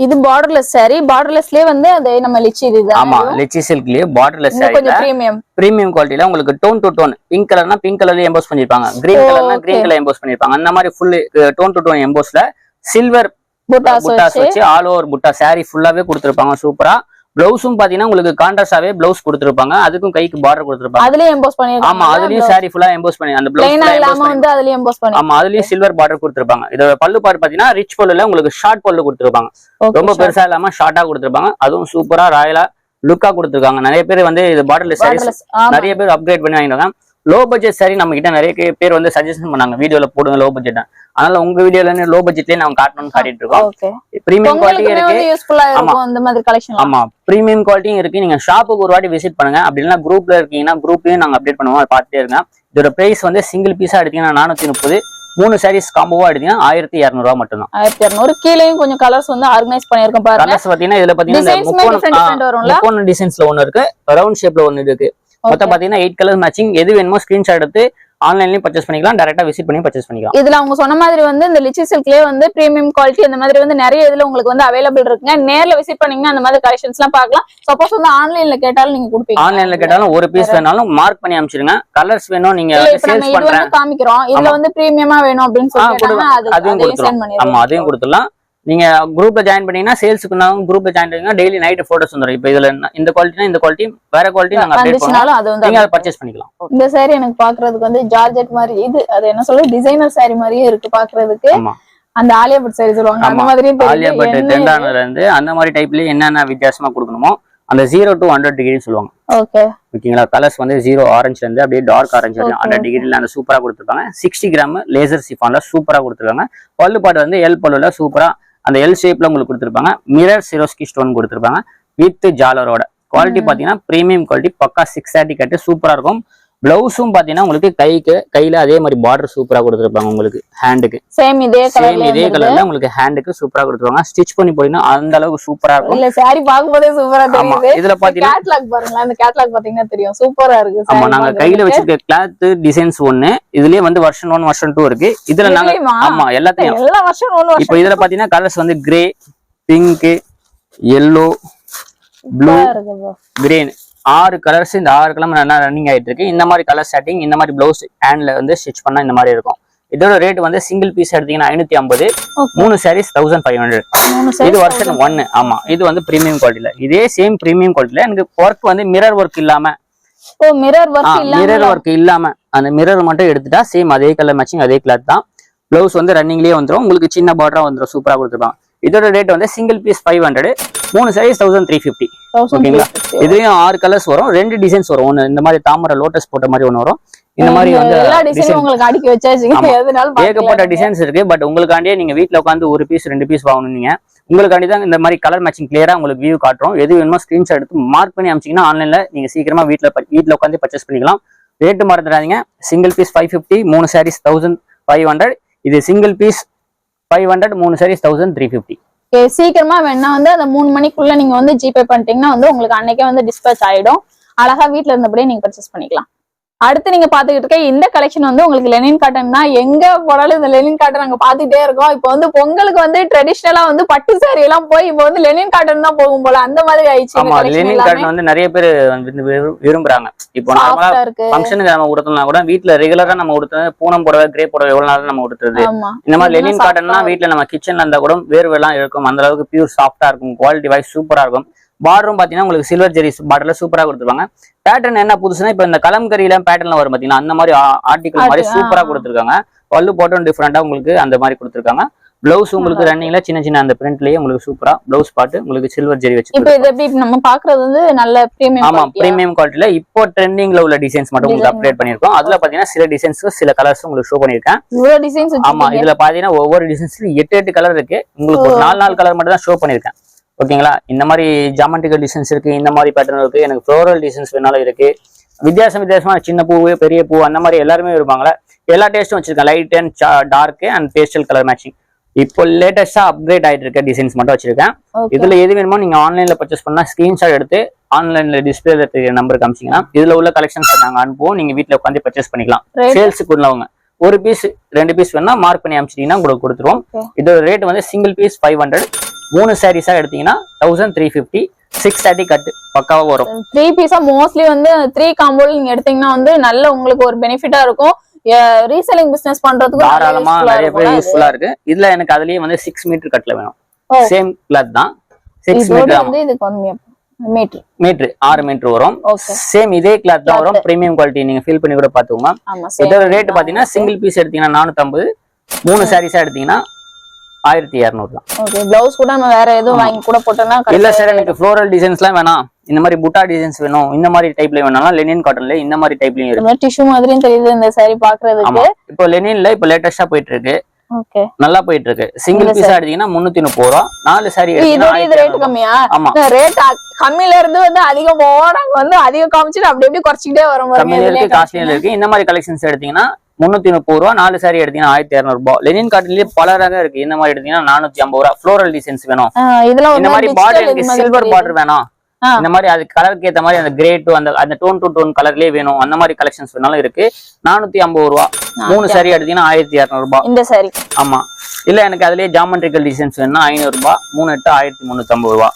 இது பார்டர்லெஸ் சாரி. பார்டர்லெஸ்லயே வந்து அது நம்ம லிச்சி இதுதான். ஆமா, லிச்சி சில்க்லயே பார்டர்லெஸ் சாரி. கொஞ்சம் பிரீமியம் குவாலிட்டில உங்களுக்கு டோன் டு டோன், பிங்க் கலர்னா பிங்க் கலர்ல எம்போஸ் பண்ணிருப்பாங்க, கிரீன் கலர்னா கிரீன் கலர் எம்போஸ் பண்ணிருப்பாங்க. அந்த மாதிரி ஃபுல் டோன் டு டோன் எம்போஸ்ல சில்வர் புட்டாஸ் வச்சு ஆல் ஓவர் புட்டா சாரி ஃபுல்லாவே கொடுத்திருப்பாங்க சூப்பரா. பிளவுஸும் பாத்தீங்கன்னா உங்களுக்கு கான்ட்ராஸ்டாவே பிளவுஸ் கொடுத்திருப்பாங்க, அதுக்கும் கைக்கு பார்டர் கொடுத்திருப்பாங்க. அதுலயே எம்போஸ் பண்ணிருக்காங்க. ஆமா, அதுலயும் சாரி ஃபுல்லா எம்போஸ் பண்ணி அந்த பிளவுஸ் வந்து அதுலயே எம்போஸ் பண்ணி. ஆமா, அதுலயும் சில்வர் பார்டர் கொடுத்திருப்பாங்க. இதோட பல்லு பார்ட் பாத்தீங்கன்னா ரிச் பல்லுல உங்களுக்கு ஷார்ட் பல்லு கொடுத்திருப்பாங்க, ரொம்ப பெருசா இல்லாம ஷார்ட்டா கொடுத்திருப்பாங்க. அதுவும் சூப்பரா ராயலா லுக்கா கொடுத்திருக்காங்க. நிறைய பேர் வந்து இது பார்டர்லெஸ் சாரீஸ் நிறைய பேர் அப்கிரேட் பண்ணி வாங்கிடுவாங்க. லோ பட்ஜெட் சாரி நம்ம கிட்ட நிறைய பேர் வந்து சஜஷன் பண்ணாங்க, வீடியோல போடுங்க லோ பட்ஜெட். அதனால உங்க வீடியோல லோ பட்ஜெட்லயே நம்ம காட்டணும்னு காட்டிட்டு இருக்கோம். பிரீமியம் குவாலிட்டி இருக்கு. ஆமா, பிரீமியம் குவாலிட்டியும் இருக்கு. நீங்க ஷாப்புக்கு ஒரு வாட்டி விசிட் பண்ணுங்க, அப்படி இல்லைன்னா குரூப்ல இருக்கீங்கன்னா குரூப்லயும் நாங்க அப்டேட் பண்ணுவோம், அதை பார்த்துட்டே இருங்க. இதோட பிரைஸ் வந்து சிங்கிள் பீஸா எடுத்தீங்கன்னா 430, 3 சாரீஸ் காம்போவா எடுத்தீங்கன்னா 1200 ரூபாய் மட்டும் தான். 1200. கீழேயும் கொஞ்சம் கலர்ஸ் வந்து ஆர்கனைஸ் பண்ணிருக்கோம் பாருங்க. கலர்ஸ் பாத்தீங்கன்னா இதுல பாத்தீங்கன்னா முக்கோண டிசைன்ஸ்ல ஒன்னு இருக்கு, ரவுண்ட் ஷேப்ல ஒன்னு இருக்கு. மொத்தம் பாத்தீங்கன்னா 8 கலர் மேட்சிங். எது வேணுமோ ஸ்கிரீன்ஷாட் எடுத்து ஆன்லைன்லயும் பர்ச்சேஸ் பண்ணிக்கலாம், டைரக்டா விசிட் பண்ணி பர்ச்சேஸ் பண்ணிக்கலாம். இதுல அவங்க சொன்ன மாதிரி வந்து இந்த லிச்சி சில்க்லயே வந்து பிரீமியம் குவாலிட்டி அந்த மாதிரி வந்து நிறைய இதுல உங்களுக்கு வந்து அவைலபிள் இருக்குங்க. நேர்ல விசிட் பண்ணீங்கன்னா அந்த மாதிரி கலெக்ஷன்ஸ் எல்லாம் பார்க்கலாம். சப்போஸ் வந்து ஆன்லைன்ல கேட்டாலும் நீங்க கொடுப்பீங்க. ஆன்லைன்ல கேட்டாலும் ஒரு பீஸ் வேணாலும் மார்க் பண்ணி அனுப்பிச்சிருங்க. கலர்ஸ் வேணும் நீங்க சேல்ஸ் பண்றேன் காமிக்கிறோம், இதுல வந்து பிரீமியமா வேணும் அப்படின்னு சொல்லி அதையும் கொடுத்துலாம். ஆமா, அதையும் கொடுத்துலாம். நீங்க குரூப்ல ஜாயின் பண்ணீங்கன்னா சேல்ஸ்க்கு குரூப்ல ஜாயின் பண்ணீங்கன்னா டெய்லி நைட் போட்டோஸ் வந்துரும். இப்போ இதுல இந்த குவாலிட்டினா இந்த குவாலிட்டி வேற குவாலிட்டி நாங்க அப்டேட் பண்ணுவோம், நீங்க அதை பர்ச்சேஸ் பண்ணிக்கலாம். இந்த சாரி எனக்கு பாக்குறதுக்கு வந்து ஜார்ஜெட் மாதிரி, இது அது என்ன சொல்றது டிசைனர் சாரி மாதிரியே இருக்கு பாக்குறதுக்கு. அந்த ஆலியா பட் சாரி சொல்லுவாங்க அந்த மாதிரி. ஆலியா பட் டெண்டானல இருந்து அந்த மாதிரி டைப்லயே என்னென்ன வித்தியாசமா கொடுக்கணுமோ அந்த 0 to 100 டிகிரி சொல்லுவாங்க. ஓகே, ஓகேங்களா. கலர்ஸ் வந்து 0 ஆரஞ்சுல இருந்து அப்படியே டார்க் ஆரஞ்சு வரைக்கும் 100 டிகிரில அந்த சூப்பரா கொடுத்துருப்பாங்க. 60 கிராம் லேசர் சிஃபான்ல சூப்பரா கொடுத்துருக்காங்க. பல்லு பாட்டு வந்து எல் பல்லுல சூப்பரா அந்த எல் ஷேப்ல உங்களுக்கு கொடுத்துருப்பாங்க. மிரர் சிரோஸ்கி ஸ்டோன் கொடுத்துருப்பாங்க வித் ஜாலரோட. குவாலிட்டி பாத்தீங்கன்னா பிரீமியம் குவாலிட்டி, பக்கா 630 கட்டு சூப்பரா இருக்கும். பிளவுஸும் பாத்தீங்கன்னா உங்களுக்கு கையில அதே மாதிரி பார்டர் சூப்பரா கொடுத்துருப்பாங்க. உங்களுக்கு ஹேண்டுக்கு சேம் இதே கலர்ல உங்களுக்கு ஹேண்டுக்கு சூப்பரா கொடுத்துருவாங்க. ஸ்டிச் பண்ணி போட்டீங்கன்னா அந்த அளவுக்கு சூப்பரா இருக்கும். இல்ல சாரி பாக்கும்போதே சூப்பரா தெரியுது. இதுல பாத்தீங்கன்னா கேட்டலாக் பாருங்க, அந்த கேட்டலாக் பாத்தீங்கன்னா தெரியும் சூப்பரா இருக்கு. ஆமா, நாங்க கையில வச்சிருக்க கிளாத் டிசைன்ஸ் ஒண்ணு, இதுலயே வந்து வெர்ஷன் 1 வெர்ஷன் 2 இருக்கு. இதுல நாங்க ஆமா எல்லாத்தையும் எல்லா வெர்ஷன் 1 இப்போ இதுல பாத்தீங்கன்னா கலர்ஸ் வந்து grey, pink, yellow, blue, green 6 colours. இந்த 6 கலர் நல்லா ரன்னிங் ஆயிட்டு இருக்கு. இந்த மாதிரி கலர் செட்டிங், இந்த மாதிரி பிளவுஸ் ஹேண்ட்ல வந்து ஸ்டிச் பண்ணா இந்த மாதிரி இருக்கும். இதோட ரேட் வந்து சிங்கிள் பீஸ் எடுத்தீங்கன்னா 550, 3 சாரீஸ் 1500. இது வெர்ஷன் 1. ஆமா, இது வந்து பிரீமியம் குவாலிட்டில. இதே சேம் பிரீமியம் குவாலிட்டில எனக்கு ஒர்க் வந்து மிரர் ஒர்க் இல்லாம, மிரர் ஒர்க் இல்லாம அந்த மிரர் மட்டும் எடுத்துட்டா சேம் அதே கலர் மேட்சிங் அதே கிளாத் தான். பிளவுஸ் வந்து ரன்னிங்லயே வந்துடும், உங்களுக்கு சின்ன பார்டரா வந்துடும், சூப்பரா கொடுத்துருப்பாங்க. இதோட ரேட் வந்து சிங்கிள் பீஸ் 500, 3 சாரீஸ் 1350. ஓகேங்களா. இதுலயும் 6 கலர்ஸ் வரும், 2 டிசைன்ஸ் வரும். ஒன்னு இந்த மாதிரி தாமரை லோட்டஸ் போட்ட மாதிரி ஒன்னு வரும். இந்த மாதிரி வந்து ஏகப்பட்ட டிசைன்ஸ் இருக்கு. பட் உங்களுக்காண்டியே நீங்க வீட்டுல உட்காந்து ஒரு பீஸ் 2 பீஸ் வாங்கணும்னீங்க, உங்களுக்காண்டி தான் இந்த மாதிரி கலர் மேட்சிங் கிளியரா உங்களுக்கு வியூ காட்டுறோம். எது வேணுமோ ஸ்கிரீன்ஷாட் எடுத்து மார்க் பண்ணி அனுப்பிச்சீங்கன்னா ஆன்லைன்ல நீங்க சீக்கிரமா வீட்டுல உட்காந்து பர்ச்சேஸ் பண்ணிக்கலாம். ரேட்டு மறந்துடாதீங்க. Single piece 550, 3 saris 1500. இது சிங்கிள் பீஸ் 500, 3 சாரீஸ் 1350. சீக்கிரமா வேணா வந்து அந்த 3 மணிக்குள்ள நீங்க வந்து ஜிபே பண்ணிட்டீங்கன்னா வந்து உங்களுக்கு அன்னைக்கே வந்து டிஸ்பேச் ஆயிடும். அழகா வீட்டுல இருந்தபடியே நீங்க பர்ச்சேஸ் பண்ணிக்கலாம். அடுத்து நீங்க பாத்துக்கிட்டு இருக்க இந்த கலெக்ஷன் வந்து உங்களுக்கு லெனின் காட்டன் தான். எங்க போனாலும் இந்த லெனின் காட்டன் நாங்க பாத்துட்டே இருக்கோம். இப்போ வந்து பொங்கலுக்கு வந்து ட்ரெடிஷனலா வந்து பட்டு சாரி எல்லாம் போய் இப்போ வந்து லெனின் காட்டன் தான் போகும் போல, அந்த மாதிரி ஆயிடுச்சு. லெனின் காட்டன் வந்து நிறைய பேர் விரும்புறாங்க. இப்போ நார்மலா ஃபங்க்ஷனுக்கு நம்ம உடுத்தலாம் கூட, வீட்டுல ரெகுலரா நம்ம உடுத்துறது பூனம் புடவை, கிரே புடவை எவ்வளவு நாள் நம்ம உடுத்துறது. இந்த மாதிரி லெனின் காட்டன்னா வீட்டுல நம்ம கிச்சன்ல இருந்தா கூட வேர்வெல்லாம் இருக்கும், அந்த அளவுக்கு பியூர் சாஃப்டா இருக்கும், குவாலிட்டி வைஸ் சூப்பரா இருக்கும். பார்டரும் பாத்தீங்கன்னா உங்களுக்கு சில்வர் ஜெரி பார்டர்ல சூப்பரா கொடுத்துருவாங்க. பேட்டர்ன் என்ன புதுசுனா இப்ப இந்த கலம்கரியில பேட்டர்ன்ல வரும் பாத்தீங்கன்னா, அந்த மாதிரி ஆர்டிகல் மாதிரி சூப்பரா கொடுத்துருக்காங்க. பல்லு போட்டும் டிஃப்ரெண்டா உங்களுக்கு அந்த மாதிரி கொடுத்துருக்காங்க. பிளவுஸ் உங்களுக்கு ரன்னிங்ல சின்ன சின்ன அந்த பிரிண்ட்லயே உங்களுக்கு சூப்பரா பிளவுஸ் பாட்டு உங்களுக்கு சில்வர் ஜெரி வச்சு இப்போ இது எப்படி நம்ம பாக்குறது வந்து நல்ல பிரீமியம் ஆமா பிரீமியம் குவாலிட்டில இப்போ ட்ரெண்டிங்ல உள்ள டிசைன்ஸ் மட்டும் உங்களுக்கு அப்டேட் பண்ணிருக்கோம். அதுல பாத்தீங்கன்னா சில டிசைன்ஸ் சில கலர்ஸ் உங்களுக்கு ஷோ பண்ணிருக்கேன். இவ்வளவு டிசைன்ஸ் ஆமா இதுல பாத்தீங்கன்னா ஒவ்வொரு டிசைன்ஸ்லயும் 8 கலர் இருக்கு. உங்களுக்கு ஒரு 4 கலர் மட்டும் தான் ஷோ பண்ணிருக்கேன். ஓகேங்களா, இந்த மாதிரி ஜாமெட்ரிக்கல் டிசைன்ஸ் இருக்கு, இந்த மாதிரி பேட்டர்ன் இருக்கு, எனக்கு ஃப்ளோரல் டிசைன்ஸ் வேணாலும் இருக்கு. வித்தியாசமான சின்ன பூ பெரிய பூ அந்த மாதிரி எல்லாருமே இருப்பாங்களா, எல்லா டேஸ்ட்டும் வச்சிருக்கேன். Light and dark and pastel colour matching. இப்போ லேட்டஸ்டா அப்கிரேட் ஆயிட்டு இருக்க டிசைன்ஸ் மட்டும் வச்சிருக்கேன். இதுல எது வேணுமோ நீங்க ஆன்லைன்ல பர்ச்சேஸ் பண்ணா ஸ்கிரீன்ஷாட் எடுத்து ஆன்லைன்ல டிஸ்பிளேல தெரிய நம்பர் காமிச்சீங்கன்னா இதுல உள்ள கலெக்ஷன்ஸ் நாங்க அனுப்புவோம். நீங்க வீட்டுல உட்காந்து பர்ச்சேஸ் பண்ணிக்கலாம். சேல்ஸுக்கு உள்ளவங்க ஒரு பீஸ் 2 பீஸ் வேணா மார்க் பண்ணி அனுப்பிச்சிட்டீங்கன்னா உங்களுக்கு கொடுத்துருவோம். இதோட ரேட் வந்து சிங்கிள் பீஸ் 500, 3 சாரீஸா எடுத்தீங்கன்னா 1350, 630 கட்டு பக்காவா வரும். 3 பீஸா மோஸ்ட்லி வந்து 3 காம்போல நீங்க எடுத்தீங்கன்னா வந்து நல்ல உங்களுக்கு ஒரு பெனிஃபிட்டா இருக்கும். ரீசெல்லிங் பிசினஸ் பண்றதுக்கு தாராளமா நிறைய பேர் யூஸ்ஃபுல்லா இருக்கு. இதுல எனக்கு அதுலயே வந்து 6 மீட்டர் கட்ல வேணும். சேம் கிளாத் தான் 6 மீட்டர் வந்து இது கம்மியா மீட்டர் 6 மீட்டர் வரும். சேம் இதே கிளாத் தான் வரும். பிரீமியம் குவாலிட்டி நீங்க ஃபீல் பண்ணி கூட பாத்துக்கோங்க. இதோட ரேட் பாத்தீங்கன்னா சிங்கிள் பீஸ் எடுத்தீங்கன்னா 450, 3 சாரீஸா எடுத்தீங்கன்னா 1200 தான். ஓகே, ப்ளவுஸ் கூட நம்ம வேற எதுவும் வாங்கி கூட போட்டோம்னா இல்ல சார் எனக்கு ஃப்ளோரல் டிசைன்ஸ்லாம் வேணாம், இந்த மாதிரி புட்டா டிசைன்ஸ் வேணும், இந்த மாதிரி டைப்ல வேணாலும் லெனின் காட்டன்ல இந்த மாதிரி டைப்லயும் இருக்கு. டிஷ்யூ மாதிரியும் தெரியுது இந்த சாரி பாக்குறதுக்கு. இப்போ லெனின்ல இப்போ லேட்டஸ்டா போயிட்டு இருக்கு. ஓகே, நல்லா போயிட்டு இருக்கு. சிங்கிள் பீஸா எடுத்தீங்கன்னா 330 ரூபா, 4 சாரி எடுத்தீங்கன்னா இது ரேட் கம்மியா? ஆமா, ரேட் கம்மியில இருந்து வந்து அதிகம் போவோம். நாங்க வந்து அதிகம் காமிச்சிட்டு அப்படி அப்படி குறைச்சிட்டே வரோம். கம்மியில இருக்கு, காஸ்ட்லியில இருக்கு. இந்த மாதிரி கலெக்ஷன்ஸ் எடுத்தீங்கன்னா 330 ரூபா, 4 சாரி எடுத்தீங்கன்னா 1200 ரூபாய். லெனின் காட்டன்லயே பல ரகம் இருக்கு. இந்த மாதிரி எடுத்தீங்கன்னா 450 ரூபா. ஃப்ளோரல் டிசைன்ஸ் வேணும், இந்த மாதிரி பார்டர் சில்வர் பார்டர் வேணும், இந்த மாதிரி அது கலருக்கு ஏத்த மாதிரி அந்த கிரே டு அந்த டோன் டு டோன் கலர்லயே வேணும், அந்த மாதிரி கலெக்ஷன்ஸ் வேணாலும் இருக்கு. 450 ரூபா. 3 சாரி எடுத்தீங்கன்னா 1200 ரூபாய் இந்த சாரி. ஆமா, இல்ல எனக்கு அதுலயே ஜாமெட்ரிக்கல் டிசைன்ஸ் வேணும்னா 500 ரூபாய். 3 8 1350 ரூபாய்.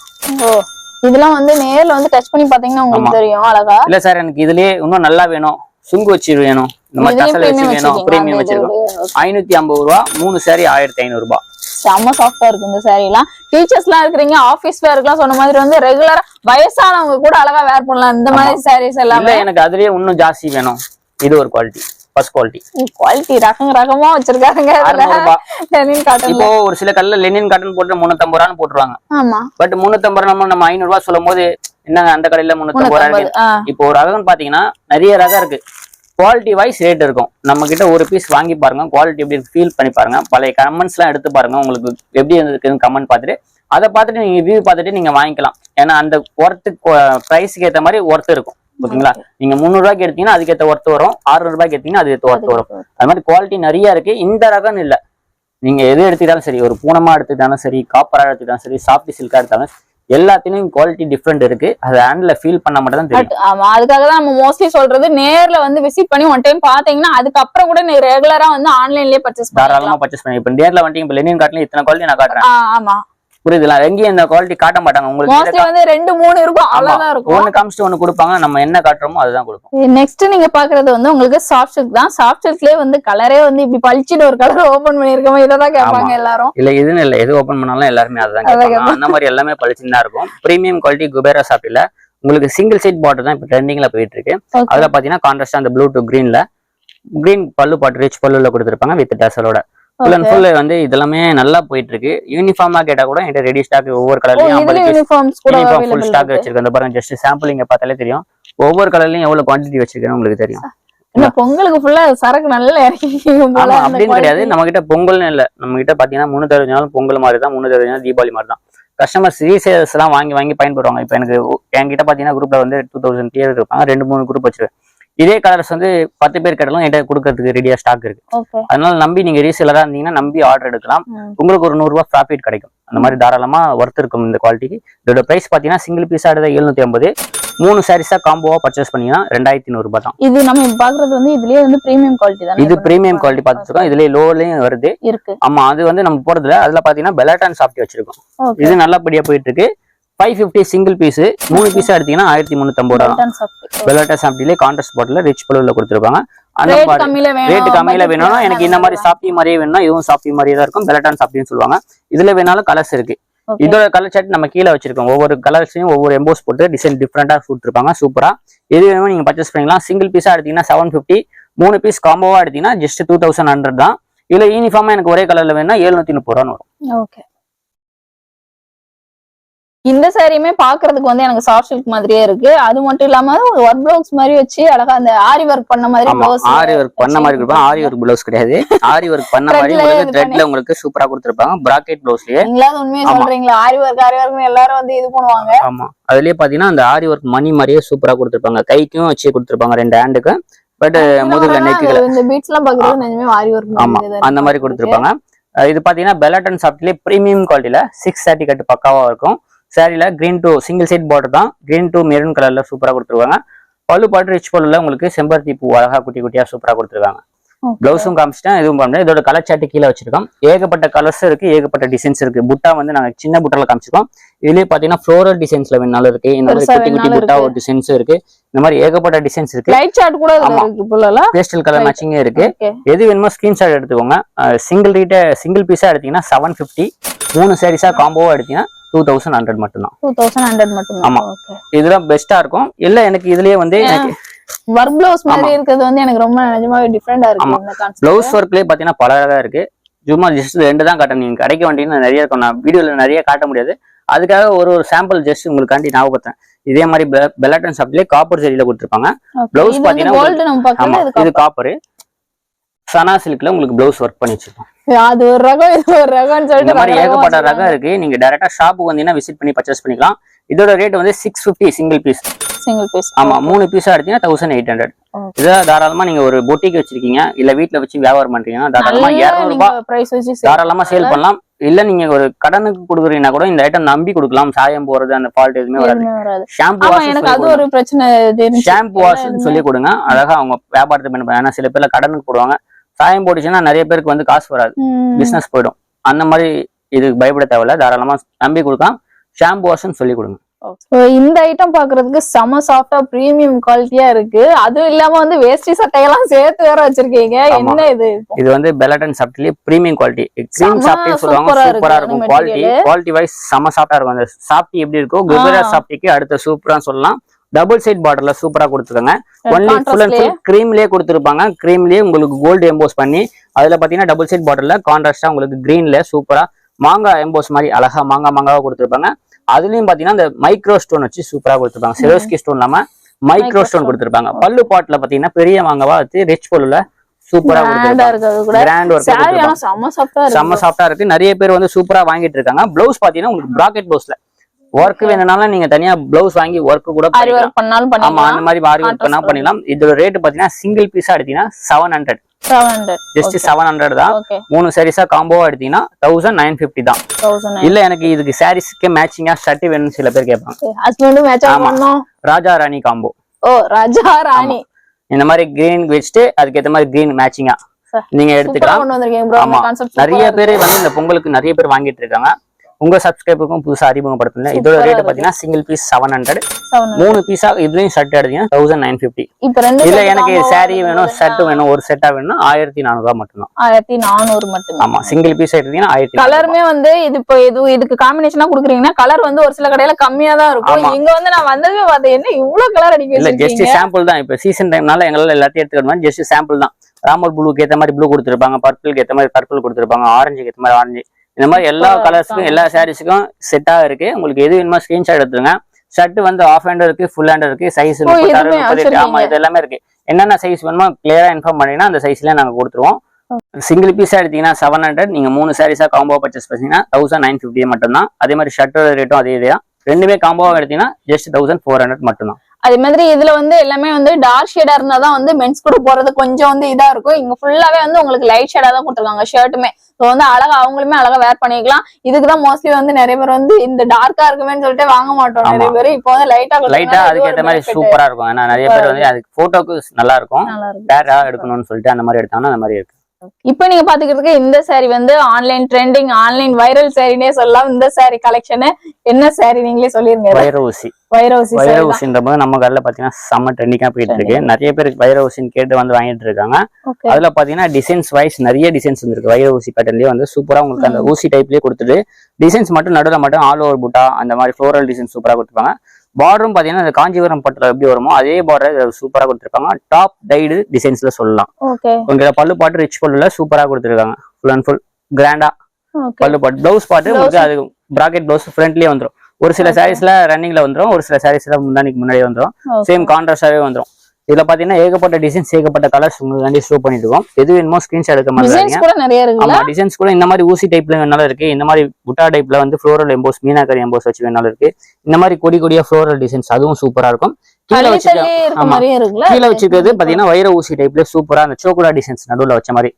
இதெல்லாம் வந்து நேர்ல வந்து டச் பண்ணி பாத்தீங்கன்னா உங்களுக்கு தெரியும் அழகா. இல்ல சார் எனக்கு இதுலயே இன்னும் நல்லா வேணும், சுங்கு வச்சு வேணும், இந்த மாதிரி டசல் வச்சு வேணும், பிரீமியம் வச்சிருக்கோம். 550 ரூபா. 3 சாரி 1500 ரூபாய். செம்ம சாஃப்டா இருக்கு இந்த சாரி எல்லாம். டீச்சர்ஸ் எல்லாம் இருக்கிறீங்க, ஆபீஸ் வேர்க்குலாம் சொன்ன மாதிரி வந்து ரெகுலரா வயசானவங்க கூட அழகா வேர் பண்ணலாம் இந்த மாதிரி சாரீஸ் எல்லாம். இல்ல எனக்கு அதுலயே இன்னும் ஜாஸ்தி வேணும். இது ஒரு குவாலிட்டி, ஃபர்ஸ்ட் குவாலிட்டி ரகமா வச்சிருக்காங்க. இப்போ ஒரு சில கல்ல லெனின் காட்டன் போட்டு 350 ரூபான்னு போட்டுருவாங்க. ஆமா, பட் 350 நம்ம 500 ரூபாய் சொல்லும் போது என்னங்க அந்த கடையில 350 ரூபாய் இருக்கு. இப்போ ஒரு ரகம் பாத்தீங்கன்னா நிறைய ரகம் இருக்கு. குவாலிட்டி வைஸ் ரேட் இருக்கும். நம்ம கிட்ட ஒரு பீஸ் வாங்கி பாருங்க, குவாலிட்டி எப்படி ஃபீல் பண்ணி பாருங்க, பழைய கமெண்ட்ஸ் எல்லாம் எடுத்து பாருங்க, உங்களுக்கு எப்படி இருக்குன்னு கமெண்ட் பார்த்துட்டு அதை பார்த்துட்டு நீங்க ரிவ்யூ பார்த்துட்டு நீங்க வாங்கிக்கலாம். ஏன்னா அந்த ஒர்த்து பிரைஸ்க்கு ஏற்ற மாதிரி ஒர்த்து இருக்கும். ஓகேங்களா, நீங்க 300 ரூபாய்க்கு எடுத்தீங்கன்னா அதுக்கேற்ற ஒர்த்து வரும், 600 ரூபாய்க்கு எடுத்தீங்கன்னா அதுக்கேற்ற ஒர்த்து வரும். அது மாதிரி குவாலிட்டி நிறைய இருக்கு. இந்த ரகம் இல்ல, நீங்க எது எடுத்துக்கிட்டாலும் சரி, ஒரு பூனமா எடுத்துக்கிட்டாலும் சரி, காப்பரா எடுத்துக்கிட்டாலும் சரி, சாஃப்ட் சில்கா எடுத்தாலும் எல்லாத்துலயும் குவாலிட்டி டிஃபரெண்ட் இருக்கு. அது ஹேண்ட்ல ஃபீல் பண்ண மட்டும் தான் தெரியும். ஆமா, அதுக்காக தான் நம்ம மோஸ்ட்லி சொல்றது நேர்ல வந்து விசிட் பண்ணி ஒன் டைம் பாத்தீங்கன்னா அதுக்கப்புறம் கூட நீங்க ரெகுலரா வந்து ஆன்லைன்லயே பர்ச்சேஸ் பண்ணலாம். தாராளமா பர்ச்சேஸ் பண்ணி. இப்ப நேர்ல வந்துட்டீங்க, இப்ப லெனின் காட்டன்ல இத்தனை குவாலிட்டி நான் காட்டுறேன். ஆமா, புரியுதுல, எங்கேயும் இந்த குவாலிட்டி காட்ட மாட்டாங்க. உங்களுக்கு வந்து 2 3 இருக்கும், அவ்வளவுதான் இருக்கும். ஒன்னு காமிச்சிட்டு ஒன்னு கொடுப்பாங்க. நம்ம என்ன காட்டுறோமோ அதுதான் கொடுப்போம். நெக்ஸ்ட் நீங்க பாக்குறது வந்து உங்களுக்கு சாஃப்ட் சில்க் தான். சாஃப்ட் சில்க்லயே வந்து கலரே வந்து இப்படி பளிச்சுட்டு ஒரு கலர் ஓபன் பண்ணிருக்கோம். இததான் கேட்பாங்க எல்லாரும். இல்ல இதுன்னு இல்ல, எது ஓபன் பண்ணாலும் எல்லாருமே அதுதான் கேட்பாங்க. அந்த மாதிரி எல்லாமே பளிச்சுன்னு தான் இருக்கும். பிரீமியம் குவாலிட்டி குபேரா சாஃப்ட்ல உங்களுக்கு சிங்கிள் சைட் பார்டர் தான் இப்ப ட்ரெண்டிங்ல போயிட்டு இருக்கு. அதுல பாத்தீங்கன்னா கான்ட்ராஸ்டா அந்த ப்ளூ டு கிரீன் பல்லு பாட்டு ரிச் பல்லுல கொடுத்துருப்பாங்க வித் டசலோட. ஃபுல் அண்ட் ஃபுல் வந்து இதெல்லாமே நல்லா போயிட்டு இருக்கு. யூனிஃபார்மா கேட்டா கூட என்கிட்ட ரெடி ஸ்டாக் ஒவ்வொரு கலர்லயும் யூனிஃபார்ம் ஃபுல் ஸ்டாக் வச்சிருக்கேன். அந்த பாருங்க, ஜஸ்ட் சாம்பிள் இங்க பார்த்தாலே தெரியும். ஒவ்வொரு கலர்லயும் எவ்வளவு குவான்டிட்டி வச்சிருக்கேன்னு உங்களுக்கு தெரியும். பொங்கலுக்கு ஃபுல்லா சரக்கு நல்லா அப்படின்னு கிடையாது. நம்ம கிட்ட பொங்கல்னு இல்ல, நம்ம கிட்ட பாத்தீங்கன்னா 360 நாள் பொங்கல் மாதிரி தான், 360 நாள் தீபாவளி மாதிரி தான். கஸ்டமர்ஸ் ரீசேல்ஸ் எல்லாம் வாங்கி பயன்படுவாங்க. இப்ப எனக்கு என்கிட்ட பாத்தீங்கன்னா குரூப்ல வந்து 2000 டியர் இருப்பாங்க. 2-3 குரூப் வச்சிருக்கேன். இதே கலர்ஸ் வந்து 10 பேர் கேட்டாலும் என்கிட்ட கொடுக்கறதுக்கு ரெடியா ஸ்டாக் இருக்கு. அதனால நம்பி நீங்க ரீசேலரா இருந்தீங்கன்னா நம்பி ஆர்டர் எடுக்கலாம். உங்களுக்கு ஒரு 100 ரூபாய் ப்ராஃபிட் கிடைக்கும். அந்த மாதிரி தாராளமா ஒர்த் இருக்கும் இந்த குவாலிட்டிக்கு. இதோட பிரைஸ் பாத்தீங்கன்னா சிங்கிள் பீஸா எடுத்தா 750, 3 சாரீஸா காம்போவா பர்ச்சேஸ் பண்ணீங்கன்னா 2100 ரூபாய் தான். இது நம்ம பாக்குறது வந்து இதுலயே வந்து பிரீமியம் குவாலிட்டி தான். இது பிரீமியம் குவாலிட்டி பாத்துருக்கோம். இதுலயே லோலயும் வருது இருக்கு. ஆமா, அது வந்து நம்ம போறதுல அதுல பாத்தீங்கன்னா பெலாட்டான் சாஃப்ட் வச்சிருக்கோம். இது நல்லபடியா போயிட்டு இருக்கு. 550 சிங்கிள் பீஸ், 3 பீஸ் எடுத்தீங்கன்னா 1350 ரூபாய். பெலாட்டா சாஃப்ட்லயே கான்ட்ராஸ்ட் பாட்டில் ரிச் பல்லுல கொடுத்துருப்பாங்க. அந்த ரேட் கம்மியில வேணும்னா எனக்கு இந்த மாதிரி சாஃப்டி மாதிரியே வேணும்னா இதுவும் சாஃப்டி மாதிரியே தான் இருக்கும். பெலாட்டான் சாஃப்டின்னு சொல்லுவாங்க. இதுல வேணாலும் கலர்ஸ் இருக்கு. இதோட கலர் சார்ட் நம்ம கீழே வச்சிருக்கோம். ஒவ்வொரு கலர்ஸ்லயும் ஒவ்வொரு எம்போஸ் போட்டு டிசைன் டிஃப்ரெண்டா கொடுத்துருப்பாங்க. சூப்பரா எது வேணுமோ நீங்க பர்ச்சேஸ் பண்ணிக்கலாம். சிங்கிள் பீஸா எடுத்தீங்கன்னா 750, 3 பீஸ் காம்போவா எடுத்தீங்கன்னா ஜஸ்ட் 2100 தான். இதுல யூனிஃபார்மா எனக்கு ஒரே கலர்ல வேணும்னா 730 ரூபான்னு வரும். ஓகே. இந்த சாரியுமே பாக்குறதுக்கு வந்து எனக்கு சாஃப்ட் சில்க் மாதிரியே இருக்கு. அது மட்டும் இல்லாம ஒர்க் பிளவுஸ் மாதிரி வச்சு அழகா அந்த ஆரி ஒர்க் பண்ண மாதிரி பிளவுஸ். ஆரி ஒர்க் பண்ண மாதிரி கொடுப்பாங்க. ஆரி ஒர்க் பிளவுஸ் கிடையாது, ஆரி ஒர்க் பண்ண மாதிரி உங்களுக்கு த்ரெட்ல உங்களுக்கு சூப்பரா கொடுத்திருப்பாங்க. பிராக்கெட் பிளவுஸ்லயே. நீங்களாவது உண்மையா சொல்றீங்களா? ஆரி ஒர்க்னு எல்லாரும் வந்து இது பண்ணுவாங்க. ஆமா, அதுலயே பாத்தீங்கன்னா அந்த ஆரி ஒர்க் மணி மாதிரியே சூப்பரா கொடுத்திருப்பாங்க. கைக்கும் வச்சு கொடுத்திருப்பாங்க 2 ஹேண்டுக்கு. பட் முதுகுல நெக்குல இந்த பீட்ஸ் எல்லாம் பாக்குறது நிஜமே ஆரி ஒர்க் ஆமா அந்த மாதிரி கொடுத்திருப்பாங்க. இது பாத்தீங்கன்னா பெலட்டன் சாஃப்ட்லயே பிரீமியம் குவாலிட்டில 630 கட் பக்காவா இருக்கும். சாரில green to single side border தான், கிரீன் டு மெரூன் கலர்ல சூப்பரா கொடுத்துருவாங்க. பல்லு பாட்டு ரிச் பல்லுல உங்களுக்கு செம்பருத்தி பூ அழகா குட்டி குட்டியா சூப்பரா கொடுத்துருக்காங்க. பிளவுஸும் காமிச்சிட்டேன், இதுவும் பண்ணேன். இதோட கலர் சார்ட் கீழே வச்சிருக்கோம். ஏகப்பட்ட கலர்ஸ் இருக்கு, ஏகப்பட்ட டிசைன்ஸ் இருக்கு. புட்டா வந்து நாங்க சின்ன புட்டால காமிச்சிருக்கோம். இதுலயே பாத்தீங்கன்னா ஃப்ளோரல் டிசைன்ஸ்ல வேணாலும் இருக்கு, இந்த மாதிரி குட்டி குட்டி புட்டா ஒரு டிசைன்ஸ் இருக்கு. இந்த மாதிரி ஏகப்பட்ட டிசைன்ஸ் இருக்கு. லைட் சார்ட் கூட இருக்கு, புல்லல பேஸ்டல் கலர் மேட்சிங்கே இருக்கு. எது வேணுமோ ஸ்கிரீன்ஷாட் எடுத்துக்கோங்க. சிங்கிள் பீஸா எடுத்தீங்கன்னா 750, 3 சாரீஸா காம்போவா எடுத்தீங்கன்னா 2100 மட்டும் தான். 2100 மட்டும். ஆமா, இதுதான் பெஸ்டா இருக்கும். இல்ல எனக்கு இதுலயே வந்து வர்க் ப்ளவுஸ் மாதிரி இருக்குது வந்து எனக்கு ரொம்ப நிஜமாவே டிஃபரெண்டா இருக்கு. இந்த கான்செப்ட் ப்ளவுஸ் வர்க்லயே பாத்தீங்கன்னா பல அழகா இருக்கு. சும்மா ஜஸ்ட் 2 தான் காட்டணும். நீங்க கடைக்கு வந்தீங்கன்னா நிறைய இருக்கும், நான் வீடியோல நிறைய காட்ட முடியாது. அதுக்காக ஒரு சாம்பிள் ஜஸ்ட் உங்களுக்காண்டி ஞாபகப்படுத்தேன். இதே மாதிரி பெலட்டன் சாஃப்ட்லயே காப்பர் ஜரியில கொடுத்திருப்பாங்க. ப்ளவுஸ் பாத்தீங்கன்னா இது காப்பர் சனா சில்க்ல உங்களுக்கு ப்ளவுஸ் ஒர்க் பண்ணி வச்சிருக்கோம். அது ஒரு ரகம், இது ஒரு ரகம்னு சொல்லிட்டு இந்த மாதிரி ஏகப்பட்ட ரகம் இருக்கு. நீங்க டைரக்டா ஷாப்புக்கு வந்தீங்கன்னா விசிட் பண்ணி பர்ச்சேஸ் பண்ணிக்கலாம். இதோட ரேட் வந்து 650 சிங்கிள் பீஸ். ஆமா, 3 பீஸா எடுத்தீங்கன்னா 1800. இத தாராளமா நீங்க ஒரு பொட்டிக் வச்சிருக்கீங்க, இல்ல வீட்ல வச்சு வியாபாரம் பண்றீங்கன்னா தாராளமா 200 ரூபாய் தாராளமா சேல் பண்ணலாம். இல்ல நீங்க ஒரு கடனுக்கு கொடுக்குறீங்கன்னா கூட இந்த ஐட்டம் நம்பி கொடுக்கலாம். சாயம் போறது அந்த ஃபால்ட் எதுவுமே வராது. ஷாம்பு வாஷ், எனக்கு அது ஒரு பிரச்சனை. ஷாம்பு வாஷ்னு சொல்லி கொடுங்க, அழகா அவங்க வியாபாரத்தை பண்ண. ஏன்னா சில பேர்ல கடனுக்கு போடுவாங்க, சாயம் போட்டுச்சுன்னா நிறைய பேருக்கு வந்து காசு வராது, பிசினஸ் போயிடும். அந்த மாதிரி இதுக்கு பயப்பட தேவையில்ல, தாராளமா நம்பி கொடுக்கலாம். ஷாம்பு வாஷ்னு சொல்லி கொடுங்க. இந்த ஐட்டம் பாக்குறதுக்கு செம சாஃப்டா பிரீமியம் குவாலிட்டியா இருக்கு. அதுவும் இல்லாம வந்து வேஷ்டி சட்டையெல்லாம் சேர்த்து வேற வச்சிருக்கீங்க. என்ன இது? இது வந்து பெலட்டன் சாஃப்ட்லயே பிரீமியம் குவாலிட்டி. கிரீம் சாஃப்ட்னு சொல்லுவாங்க, சூப்பரா இருக்கும். குவாலிட்டி வைஸ் செம சாஃப்டா இருக்கும். அந்த சாஃப்டி எப்படி இருக்கோ குபேரா சாஃப்டிக்கு அடுத்த சூப்பரா சொல்லலாம். டபுள் சைட் பார்டர்ல சூப்பரா கொடுத்துருக்காங்க. ஒன்லி ஃபுல் அண்ட் ஃபுல் கிரீம்லயே கொடுத்துருப்பாங்க. கிரீம்லயே உங்களுக்கு கோல்டு எம்போஸ் பண்ணி அதுல பாத்தீங்கன்னா டபுள் சைட் பார்டர்ல கான்ட்ராஸ்டா உங்களுக்கு கிரீன்ல சூப்பரா மாங்காய் எம்போஸ் மாதிரி அழகா மாங்காவா கொடுத்துருப்பாங்க. அதுலயும் பாத்தீங்கன்னா இந்த மைக்ரோ ஸ்டோன் வச்சு சூப்பரா கொடுத்துருப்பாங்க. செரோஸ்கி ஸ்டோன் இல்லாம மைக்ரோ ஸ்டோன் கொடுத்துருப்பாங்க. பல்லு பாட்டுல பாத்தீங்கன்னா பெரிய மாங்காவா வச்சு ரிச் பல்லுல சூப்பரா செம்ம சாஃப்டா இருக்கு. நிறைய பேர் வந்து சூப்பரா வாங்கிட்டு இருக்காங்க. பிளவுஸ் பாத்தீங்கன்னா உங்களுக்கு பிராக்கெட் பிளவுஸ்ல ஒர்க் வேணும்னாலும் நீங்க தனியா பிளவுஸ் வாங்கி ஒர்க் கூட பண்ணிக்கலாம். ஆமா, அந்த மாதிரி ஆரி ஒர்க் பண்ணா பண்ணிக்கலாம். இதோட ரேட் பாத்தீங்கன்னா சிங்கிள் பீஸா எடுத்தீங்கன்னா 700, ஜஸ்ட் 700 தான். 3 சாரீஸா காம்போவா எடுத்தீங்கன்னா 1950 தான். இல்ல எனக்கு இதுக்கு சாரீஸ்க்கு மேட்சிங்கா ஷர்ட் வேணும்னு சில பேர் கேட்பாங்க. ராஜா ராணி காம்போ. ராஜா ராணி இந்த மாதிரி கிரீன் வச்சுட்டு அதுக்கு ஏத்த மாதிரி கிரீன் மேட்சிங்கா நீங்க எடுத்துக்கலாம். ஆமா, நிறைய பேர் வந்து இந்த பொங்கலுக்கு நிறைய பேர் வாங்கிட்டு இருக்காங்க. உங்க சப்ஸ்கிரைபருக்கும் புதுசா அறிமுகப்படுத்தல. இதோட ரேட் பாத்தீங்கன்னா சிங்கிள் பீஸ் 700, 3 பீஸா இதுலயும் ஷர்ட் எடுத்தீங்கன்னா 1950. இல்ல எனக்கு சாரி வேணும் ஷர்ட் வேணும் ஒரு செட்டா வேணும்னா 1400 ரூபாய் மட்டும் தான். 1400 மட்டும். ஆமா, சிங்கிள் பீஸ் எடுத்தீங்கன்னா 1000. கலருமே வந்து இது இப்போ இதுக்கு காம்பினேஷனா குடுக்குறீங்கன்னா கலர் வந்து ஒரு சில கடையில கம்மியா தான் இருக்கும். இங்க வந்து நான் வந்ததே பார்த்தேன், என்ன இவ்வளவு கலர் அடிக்க இல்ல, ஜஸ்ட் சாம்பிள் தான். இப்ப சீசன் டைம்னால எங்களால எல்லாத்தையும் எடுத்துக்கணும். ஜஸ்ட் சாம்பிள் தான். ராமல் ப்ளூக்கு ஏத்த மாதிரி ப்ளூ கொடுத்துருப்பாங்க, பர்பிளுக்கு ஏத்த மாதிரி பர்பிள் கொடுத்துருப்பாங்க, ஆரஞ்சுக்கு ஏத்த மாதிரி ஆரஞ்சு. இந்த மாதிரி எல்லா கலர்ஸுக்கும் எல்லா சாரீஸுக்கும் செட்டா இருக்கு. உங்களுக்கு எது வேணுமோ ஸ்கிரீன்ஷாட் எடுத்துருங்க. ஷர்ட் வந்து ஆஃப் ஹேண்ட் இருக்கு, ஃபுல் ஹேண்ட் இருக்கு, சைஸ் 36, 38. ஆமா, இது எல்லாமே இருக்கு. என்னென்ன சைஸ் வேணுமோ கிளியரா இன்ஃபார்ம் பண்ணீங்கன்னா அந்த சைஸ்ல நாங்க கொடுத்துருவோம். சிங்கிள் பீஸா எடுத்தீங்கன்னா 700, நீங்க 3 சாரீஸா காம்போ பர்ச்சேஸ் பண்ணீங்கன்னா 1950 மட்டும் தான். அதே மாதிரி ஷர்ட்டோட ரேட்டும் அதே தான். ரெண்டுமே காம்போவா எடுத்தீங்கன்னா ஜஸ்ட் 1400 மட்டும் தான். அதே மாதிரி இதுல வந்து எல்லாமே வந்து டார்க் ஷேடா இருந்தாதான் வந்து மென்ஸ் கூட போறது கொஞ்சம் வந்து இதா இருக்கும். இங்க ஃபுல்லாவே வந்து உங்களுக்கு லைட் ஷேடா தான் கொடுத்துருக்காங்க ஷர்ட்டுமே. ஸோ வந்து அழகா அவங்களுமே அழகா வேர் பண்ணிக்கலாம். இதுக்குதான் மோஸ்ட்லி வந்து நிறைய பேர் வந்து இந்த டார்க்கா இருக்குமேன்னு சொல்லிட்டு வாங்க மாட்டோம் நிறைய பேர். இப்போ வந்து லைட்டா அதுக்கு ஏற்ற மாதிரி சூப்பரா இருக்கும். ஏன்னா நிறைய பேர் வந்து அதுக்கு போட்டோக்கு நல்லா இருக்கும், பேரா எடுக்கணும்னு சொல்லிட்டு அந்த மாதிரி எடுத்தாங்கன்னா அந்த மாதிரி இருக்கு. இப்ப நீங்க பாத்துக்கிறதுக்கு இந்த சாரி வந்து ஆன்லைன் ட்ரெண்டிங், ஆன்லைன் வைரல் சாரினே சொல்லலாம். இந்த சாரி கலெக்ஷன் என்ன சாரி நீங்களே சொல்லிருங்க. வைரவுசின்ற போது நம்ம கடையில பாத்தீங்கன்னா செம்ம ட்ரெண்டிங்கா போயிட்டு இருக்கு. நிறைய பேர் வைரவுசின்னு கேட்டு வந்து வாங்கிட்டு இருக்காங்க. அதுல பாத்தீங்கன்னா டிசைன்ஸ் வைஸ் நிறைய டிசைன்ஸ் வந்துருக்கு. வைரவுசி பேட்டர்ன்லயே வந்து சூப்பரா உங்களுக்கு அந்த ஊசி டைப்லயே கொடுத்துட்டு டிசைன்ஸ் மட்டும் நடுவில் மட்டும் ஆல் ஓவர் புட்டா அந்த மாதிரி ஃப்ளோரல் டிசைன் சூப்பரா கொடுத்துருப்பாங்க. பார்டரும் பாத்தீங்கன்னா இந்த காஞ்சிபுரம் பட்டுல எப்படி வருமோ அதே பார்டர் சூப்பரா கொடுத்துருக்காங்க. டாப் டைடு டிசைன்ஸ்ல சொல்லலாம். ஓகே. உங்களுக்கு பல்லு பாட்டு ரிச் பல்லுல சூப்பரா கொடுத்துருக்காங்க. ஃபுல் அண்ட் ஃபுல் கிராண்டா பல்லு பாட்டு. பிளவுஸ் பாட்டு உங்களுக்கு அது பிராக்கெட் பிளவுஸ் ஃப்ரண்ட்லயே வந்துடும். ஒரு சில சாரீஸ்ல ரன்னிங்ல வந்துடும், ஒரு சில சாரீஸ்ல முன்னாடியே வந்துடும். சேம் கான்ட்ராஸ்டாவே வந்துடும். இதுல பாத்தீங்கன்னா ஏகப்பட்ட டிசைன்ஸ் ஏகப்பட்ட கலர்ஸ் உங்களுக்கு ஷோ பண்ணிட்டு இருக்கோம். எது வேணுமோ ஸ்கிரீன்ஷாட் எடுக்க மாதிரி. ஆமா டிசைன்ஸ் கூட இந்த மாதிரி ஊசி டைப்ல வேணாலும் இருக்கு. இந்த மாதிரி புட்டா டைப்ல வந்து ஃப்ளோரல் எம்போஸ் மீனாக்கரி எம்போஸ் வச்சு வேணாலும் இருக்கு. இந்த மாதிரி கொடியா ஃப்ளோரல் டிசைன்ஸ் அதுவும் சூப்பரா இருக்கும். கீழே வச்சுக்கிறது பாத்தீங்கன்னா வைர ஊசி டைப்ல சூப்பரா அந்த சோக்குலா டிசைன்ஸ் நடுவுல வச்ச மாதிரி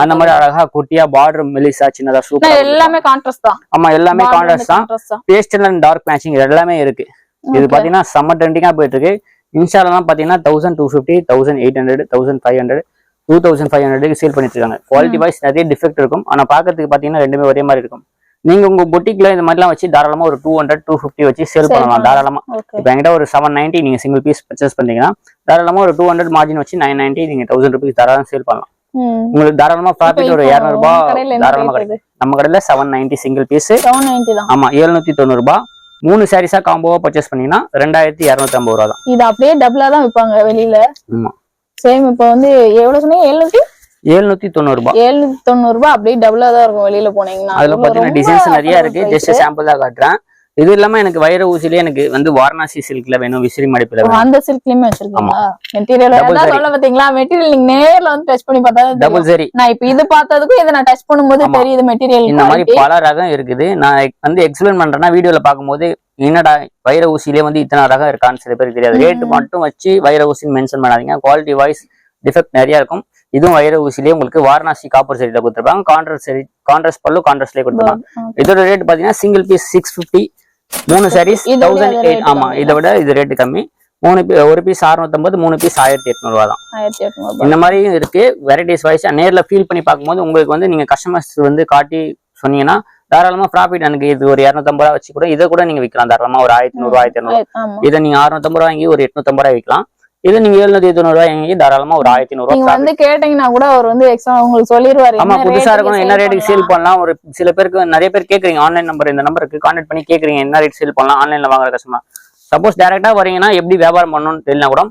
அந்த மாதிரி அழகா குட்டியா பார்டர் மெலிசா சின்னதா சூப்பர். எல்லாமே கான்ட்ராஸ்ட் தான். ஆமா எல்லாமே கான்ட்ராஸ்ட் தான். பேஸ்டல் அண்ட் டார்க் மேட்சிங் எல்லாமே இருக்கு. இது பாத்தீங்கன்னா செம்ம ட்ரெண்டிங்கா போயிட்டு இருக்கு. இன்ஸ்டாலாம் பாத்தீங்கன்னா 1250, 1800, 1500, 2500 சேல் பண்ணிட்டு இருக்காங்க. குவாலிட்டி வைஸ் நிறைய டிஃபெக்ட் இருக்கும். ஆனா பாக்கிறதுக்கு பாத்தீங்கன்னா ரெண்டுமே ஒரே மாதிரி இருக்கும். நீங்க உங்க பொட்டிக்ல இந்த மாதிரிலாம் வச்சு தாராளமா ஒரு 200, 250 வச்சு சேல் பண்ணலாம் தாராளமா. இப்போ என்கிட்ட ஒரு 790 நீங்க சிங்கிள் பீஸ் பர்ச்சேஸ் பண்ணீங்கன்னா தாராளமா ஒரு 200 மார்ஜின் வச்சு 990 நீங்க 1000 rupees தாராளமா சேல் பண்ணலாம். உங்களுக்கு தாராளமா ப்ராஃபிட் ஒரு 200 ரூபாய் தாராளமா கிடைக்கும். நம்ம கடையில 790 சிங்கிள் பீஸ். ஆமா 790 ரூபாய். 3 சாரீஸா காம்போவா பர்ச்சேஸ் பண்ணீங்கன்னா 2250 ரூபா தான். இது அப்படியே டபுளா தான் விப்பாங்க வெளியில. ஆமா சேம் இப்போ வந்து எவ்வளவு சொன்னீங்க? 790 ரூபாய். 790 ரூபாய் அப்படியே டபுளா தான் இருக்கும் வெளியில போனீங்கன்னா. அதுல பாத்தீங்கன்னா டிசைன்ஸ் நிறைய இருக்கு. ஜஸ்ட் சாம்பிள் தான் காட்டுறேன். இது இல்லாம எனக்கு வைர ஊசிலே எனக்கு வந்து வாரணாசி சில்க்ல வேணும், விசிறி மடிப்புல வேணும். அந்த சில்க்லயுமே வச்சிருக்கீங்களா? மெட்டீரியல் அதான் சொல்ல பாத்தீங்களா, மெட்டீரியல் நீங்க நேர்ல வந்து டச் பண்ணி பார்த்தா டபுள் சரி. நான் இப்போ இது பார்த்ததுக்கும் இத நான் டச் பண்ணும்போது தெரியுது மெட்டீரியல். இந்த மாதிரி பல ரகம் இருக்குது. நான் வந்து எக்ஸ்பிளைன் பண்றேன்னா வீடியோல பாக்கும்போது என்னடா வைர ஊசிலே வந்து இத்தனை ரகம் இருக்கான்னு சில பேருக்கு தெரியாது. ரேட் மட்டும் வச்சு வைர ஊசி மென்ஷன் பண்ணாதீங்க. குவாலிட்டி வைஸ் டிஃபெக்ட் நிறைய இருக்கும். இதுவும் வைர ஊசிலே உங்களுக்கு வாரணாசி காப்பர் சரியில கொடுத்துருப்பாங்க. கான்ட்ராஸ்ட் பல்லு கான்ட்ராஸ்ட்லயே கொடுத்துருப்பாங்க. இதோட ரேட் பாத்தீங்கன்னா சிங்கிள் பீஸ் 650, 3 சாரீஸ் 1008. ஆமா இதை விட இது ரேட் கம்மி. ஒரு பீஸ் 650, 3 பீஸ் 1800 ரூபா தான். இந்த மாதிரியும் இருக்கு வெரைட்டிஸ் வைஸ். நேர்ல ஃபீல் பண்ணி பார்க்கும்போது உங்களுக்கு வந்து நீங்க கஸ்டமர்ஸ் வந்து காட்டி சொன்னீங்கன்னா தாராளமா ப்ராஃபிட் எனக்கு இது ஒரு 250 ரூபா வச்சு கூட இதை கூட நீங்க விற்கலாம் தாராளமா. ஒரு 1100, 1200 இதை நீங்க 650 ரூபா வாங்கி ஒரு 850 ரூபாய் விற்கலாம். இது நீங்க 790 ரூபாய் வாங்கி தாராளமா ஒரு 1100 ரூபாய் வந்து கேட்டீங்கன்னா கூட அவர் வந்து எக்ஸ்ட்ரா உங்களுக்கு சொல்லிடுவாரு. ஆமா புதுசா இருக்கணும் என்ன ரேட்டுக்கு சேல் பண்ணலாம். ஒரு சில பேருக்கு நிறைய பேர் கேக்குறீங்க ஆன்லைன் நம்பர், இந்த நம்பருக்கு கான்டாக்ட் பண்ணி கேக்குறீங்க என்ன ரேட் சேல் பண்ணலாம் ஆன்லைன்ல வாங்குற கஸ்டமர். சப்போஸ் டைரக்டா வரீங்கன்னா எப்படி வியாபாரம் பண்ணணும்னு தெரியல கூட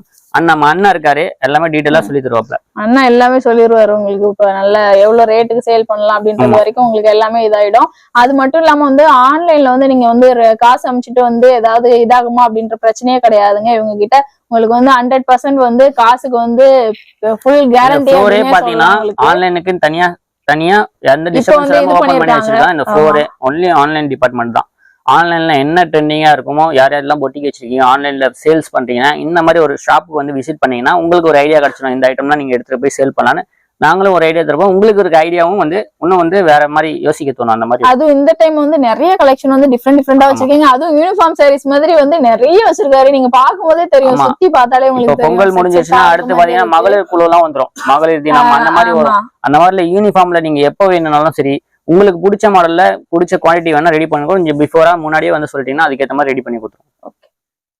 நம்ம அண்ணா இருக்காரு எல்லாமே டீடைலா சொல்லி தருவாப்ல. அண்ணா எல்லாமே சொல்லிடுவாரு உங்களுக்கு. இப்ப நல்ல எவ்வளவு ரேட்டுக்கு சேல் பண்ணலாம் அப்படின்றது வரைக்கும் உங்களுக்கு எல்லாமே இதாயிடும். அது மட்டும் இல்லாம வந்து ஆன்லைன்ல வந்து நீங்க வந்து காசு அமைச்சிட்டு வந்து ஏதாவது இதாகுமா அப்படின்ற பிரச்சனையே கிடையாதுங்க இவங்க கிட்ட. உங்களுக்கு வந்து 100% வந்து காசுக்கு வந்து ஃபுல் கேரண்டி. பாத்தீங்கன்னா ஆன்லைனுக்கு தனியா எந்த டிஸ்ட்ரிபியூஷன் ஓபன் பண்ணி வச்சிருக்காங்க. இந்த ஃப்ளோரே ஒன்லி ஆன்லைன் டிபார்ட்மெண்ட் தான். ஆன்லைன்ல என்ன ட்ரெண்டிங்கா இருக்குமோ யார் யாரெல்லாம் பொட்டிக்கு வச்சிருக்கீங்க ஆன்லைன்ல சேல்ஸ் பண்றீங்கன்னா இந்த மாதிரி ஒரு ஷாப்புக்கு வந்து விசிட் பண்ணீங்கன்னா உங்களுக்கு ஒரு ஐடியா கிடைச்சிடும். இந்த ஐட்டம்லாம் நீங்க எடுத்துட்டு போய் சேல் பண்ணலான்னு நாங்களும் ஒரு ஐடியா தருவோம். உங்களுக்கு ஒரு ஐடியாவும் வந்து இன்னும் வந்து வேற மாதிரி யோசிக்க தோணும் அந்த மாதிரி. அதுவும் இந்த டைம் வந்து நிறைய கலெக்ஷன் வந்து டிஃப்ரெண்டா வச்சிருக்கீங்க. அதுவும் யூனிஃபார்ம் சாரீஸ் மாதிரி வந்து நிறைய வச்சிருக்காரு. நீங்க பாக்கும்போதே தெரியும், சுத்தி பார்த்தாலே உங்களுக்கு. பொங்கல் முடிஞ்சிருச்சுன்னா அடுத்து பாத்தீங்கன்னா மகளிர் குழு எல்லாம் வந்துடும். மகளிர் தினம் அந்த மாதிரி வரும். அந்த மாதிரில யூனிஃபார்ம்ல நீங்க எப்ப வேணும்னாலும் சரி உங்களுக்கு பிடிச்ச மாடல்ல பிடிச்ச குவாலிட்டி வேணா ரெடி பண்ணுங்க. கொஞ்சம் பிஃபோரா முன்னாடியே வந்து சொல்லிட்டீங்கன்னா அதுக்கேற்ற மாதிரி ரெடி பண்ணி கொடுத்துருவோம்.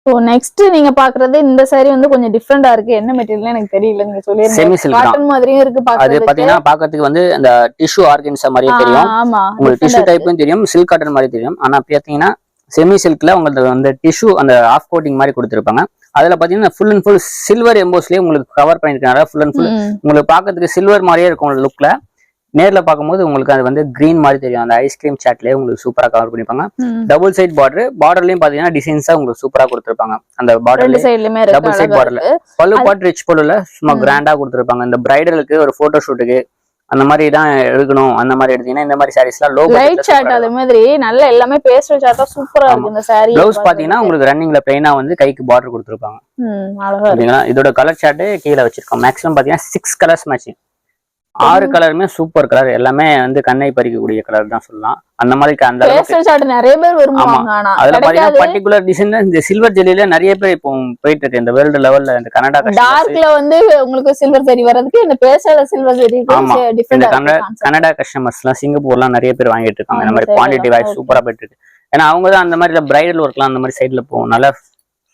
ஸோ நெக்ஸ்ட் நீங்க பாக்குறது இந்த சாரி வந்து கொஞ்சம் டிஃப்ரெண்டா இருக்கு. என்ன மெட்டீரியல் எனக்கு தெரியல, நீங்க சொல்லிருங்க. செமி சில்க் காட்டன் மாதிரியும் இருக்கு. அது பாத்தீங்கன்னா பாக்கிறதுக்கு வந்து அந்த டிஷ்யூ ஆர்கன்ஸா மாதிரியே தெரியும். உங்களுக்கு டிஷ்யூ டைப்பும் தெரியும், சில்க் காட்டன் மாதிரி தெரியும். ஆனா பாத்தீங்கன்னா செமி சில்க்ல உங்களுக்கு அந்த டிஷ்யூ அந்த ஆஃப் கோட்டிங் மாதிரி கொடுத்துருப்பாங்க. அதுல பாத்தீங்கன்னா ஃபுல் அண்ட் ஃபுல் சில்வர் எம்போஸ்லயே உங்களுக்கு கவர் பண்ணிருக்காங்க. ஃபுல் அண்ட் ஃபுல் உங்களுக்கு பாக்கிறதுக்கு சில்வர் மாதிரியே இருக்கும் லுக்ல. நேர்ல பார்க்கும்போது உங்களுக்கு அது வந்து கிரீன் மாதிரி தெரியும். அந்த ஐஸ்கிரீம் சாட்லயே உங்களுக்கு சூப்பரா கவர் பண்ணிப்பாங்க. டபுள் சைட் பார்டர்லயும் பாத்தீங்கன்னா டிசைன்ஸா உங்களுக்கு சூப்பரா கொடுத்துருப்பாங்க. அந்த பார்டர்ல டபுள் சைட் பார்டர்ல பல்லு பாட்டு ரிச் பல்லுல சும்மா கிராண்டா கொடுத்துருப்பாங்க. இந்த பிரைடலுக்கு ஒரு போட்டோ ஷூட்டுக்கு அந்த மாதிரி தான் எடுக்கணும். அந்த மாதிரி எடுத்தீங்கன்னா இந்த மாதிரி சாரீஸ்லாம் லோ லைட் சாட் அது மாதிரி நல்ல எல்லாமே பேஸ்டல் சாட்டா சூப்பரா இருக்கு. இந்த சாரி ப்ளவுஸ் பாத்தீங்கன்னா உங்களுக்கு ரன்னிங்ல பிளைனா வந்து கைக்கு பார்டர் கொடுத்துருப்பாங்க. அழகா இதோட கலர் சார்ட் கீழே வச்சிருக்கோம். மேக்ஸிமம் பாத்தீங்கன்னா 6 கலர்ஸ் மேட்சிங். 6 கலருமே சூப்பர் கலர். எல்லாமே வந்து கண்ணை பறிக்கக்கூடிய கலர் தான் சொல்லலாம். அந்த மாதிரி அந்த நிறைய பேர் விரும்புவாங்க. அதுல பாத்தீங்கன்னா பர்టిక్యులர் டிசைன்ல இந்த சில்வர் ஜெல்லில நிறைய பேர் இப்போ போயிட்டு இருக்கு. இந்த வேர்ல்ட் லெவல்ல இந்த கனடா டார்க்ல வந்து உங்களுக்கு சில்வர் ஜெரி வரதுக்கு இந்த பேஸ்டல் சில்வர் ஜெரி டிஃபரெண்ட். கனடா கஸ்டமர்ஸ்லாம் சிங்கப்பூர்லாம் நிறைய பேர் வாங்கிட்டு இருக்காங்க. இந்த மாதிரி குவாண்டிட்டி வைஸ் சூப்பரா போயிட்டு இருக்கு. ஏன்னா அவங்க தான் அந்த மாதிரி பிரைடல் ஒர்க்லாம் அந்த மாதிரி சைட்ல போகும். நல்லா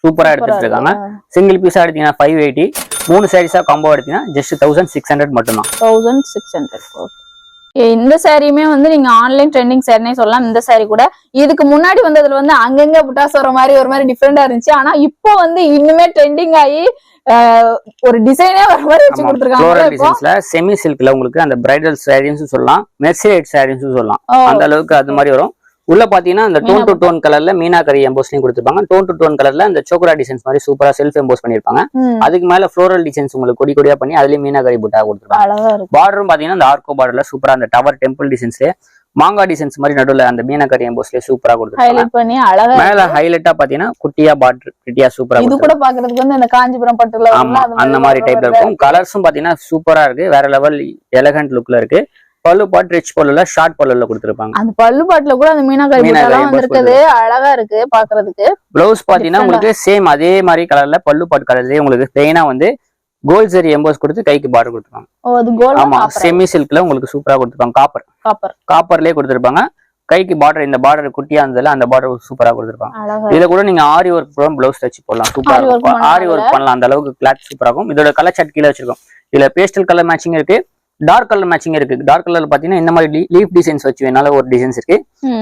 சூப்பரா எடுத்துட்டு இருக்காங்க. சிங்கிள் பீஸா எடுத்தீங்கன்னா 580, 3 சாரீஸா காம்போ எடுத்தீங்கன்னா ஜஸ்ட் 1600 மட்டும் தான். 1600. இந்த சாரியுமே வந்து நீங்க ஆன்லைன் ட்ரெண்டிங் சாரினே சொல்லலாம். இந்த சாரி கூட இதுக்கு முன்னாடி வந்ததுல வந்து அங்கங்க புட்டாஸ் வர மாதிரி ஒரு மாதிரி டிஃப்ரெண்டா இருந்துச்சு. ஆனா இப்போ வந்து இன்னுமே ட்ரெண்டிங் ஆகி ஒரு டிசைனே வர மாதிரி வச்சு கொடுத்துருக்காங்க. செமி சில்க்ல உங்களுக்கு அந்த பிரைடல் சாரீஸ் சொல்லலாம், மெர்சிலைட் சாரீஸ் சொல்லலாம். அந்த அளவுக்கு அது மாதிரி வரும். உள்ள பாத்தீங்கன்னா இந்த டோன் டு டோன் கலர்ல மீனாக்கரி எம்போஸ்லயும் கொடுத்துருப்பாங்க. டோன் டு டோன் கலர்ல இந்த சோக்ரா டிசைன்ஸ் மாதிரி சூப்பரா செல்ஃப் எம்போஸ் பண்ணிருப்பாங்க. அதுக்கு மேல ஃப்ளோரல் டிசைன்ஸ் உங்களுக்கு கொடி கொடியா பண்ணி அதுலயும் மீனாக்கரி புட்டா கொடுத்துருப்பாங்க. பார்டரும் பாத்தீங்கன்னா இந்த ஆர்கோ பார்டர்ல சூப்பரா அந்த டவர் டெம்பிள் டிசைன்ஸ் மாங்கா டிசைன்ஸ் மாதிரி நடுவுல அந்த மீனாக்கரி எம்போஸ்லயே சூப்பரா கொடுத்துருப்பாங்க. மேல ஹைலைட்டா பாத்தீங்கன்னா குட்டியா பார்டர் குட்டியா சூப்பரா. இது கூட பாக்குறதுக்கு வந்து அந்த காஞ்சிபுரம் பட்டுல அந்த மாதிரி டைப்ல இருக்கும். கலர்ஸும் பாத்தீங்கன்னா சூப்பரா இருக்கு, வேற லெவல் எலகண்ட் லுக்ல இருக்கு. பல்லு பாட் ரிச் பல்லுல ஷார்ட் பல்லுல கொடுத்திருப்பாங்க. அந்த பல்லு பாட்டுல கூட அந்த மீனாக்கரி புட்டாலாம் வந்திருக்குது, அழகா இருக்கு பாக்குறதுக்கு. ப்ளவுஸ் பாத்தீங்கன்னா உங்களுக்கு சேம் அதே மாதிரி கலர்ல பல்லு பாட் கலர்லயே உங்களுக்கு பிளைனா வந்து கோல்ட் ஜரி எம்போஸ் கொடுத்து கைக்கு பார்டர் கொடுத்துருப்பாங்க. ஓ அது கோல்ட். ஆமா செமி சில்க்ல உங்களுக்கு சூப்பரா கொடுத்திருப்பாங்க. காப்பர்லயே கொடுத்திருப்பாங்க. கைக்கு பார்டர் இந்த பார்டர் குட்டியா இருந்ததுல அந்த பார்டர் சூப்பரா கொடுத்திருப்பாங்க. இதுல கூட நீங்க ஆரி ஒர்க் ப்ளவுஸ் பிளவுஸ் தச்சு போடலாம், சூப்பரா இருக்கும். ஆரி ஒர்க் பண்ணலாம், அந்த அளவுக்கு கிளாத் சூப்பரா இருக்கும். இதோட கலர் சார்ட் கீழே வச்சிருக்கோம். இதுல பேஸ்டல் கலர் மேட்சிங் இருக்கு, டார்க் கலர் மேட்சிங் இருக்கு. டார்க் கலர்ல பாத்தீங்கன்னா இந்த மாதிரி லீஃப் டிசைன்ஸ் வச்சு வேணால ஒரு டிசைன்ஸ் இருக்கு,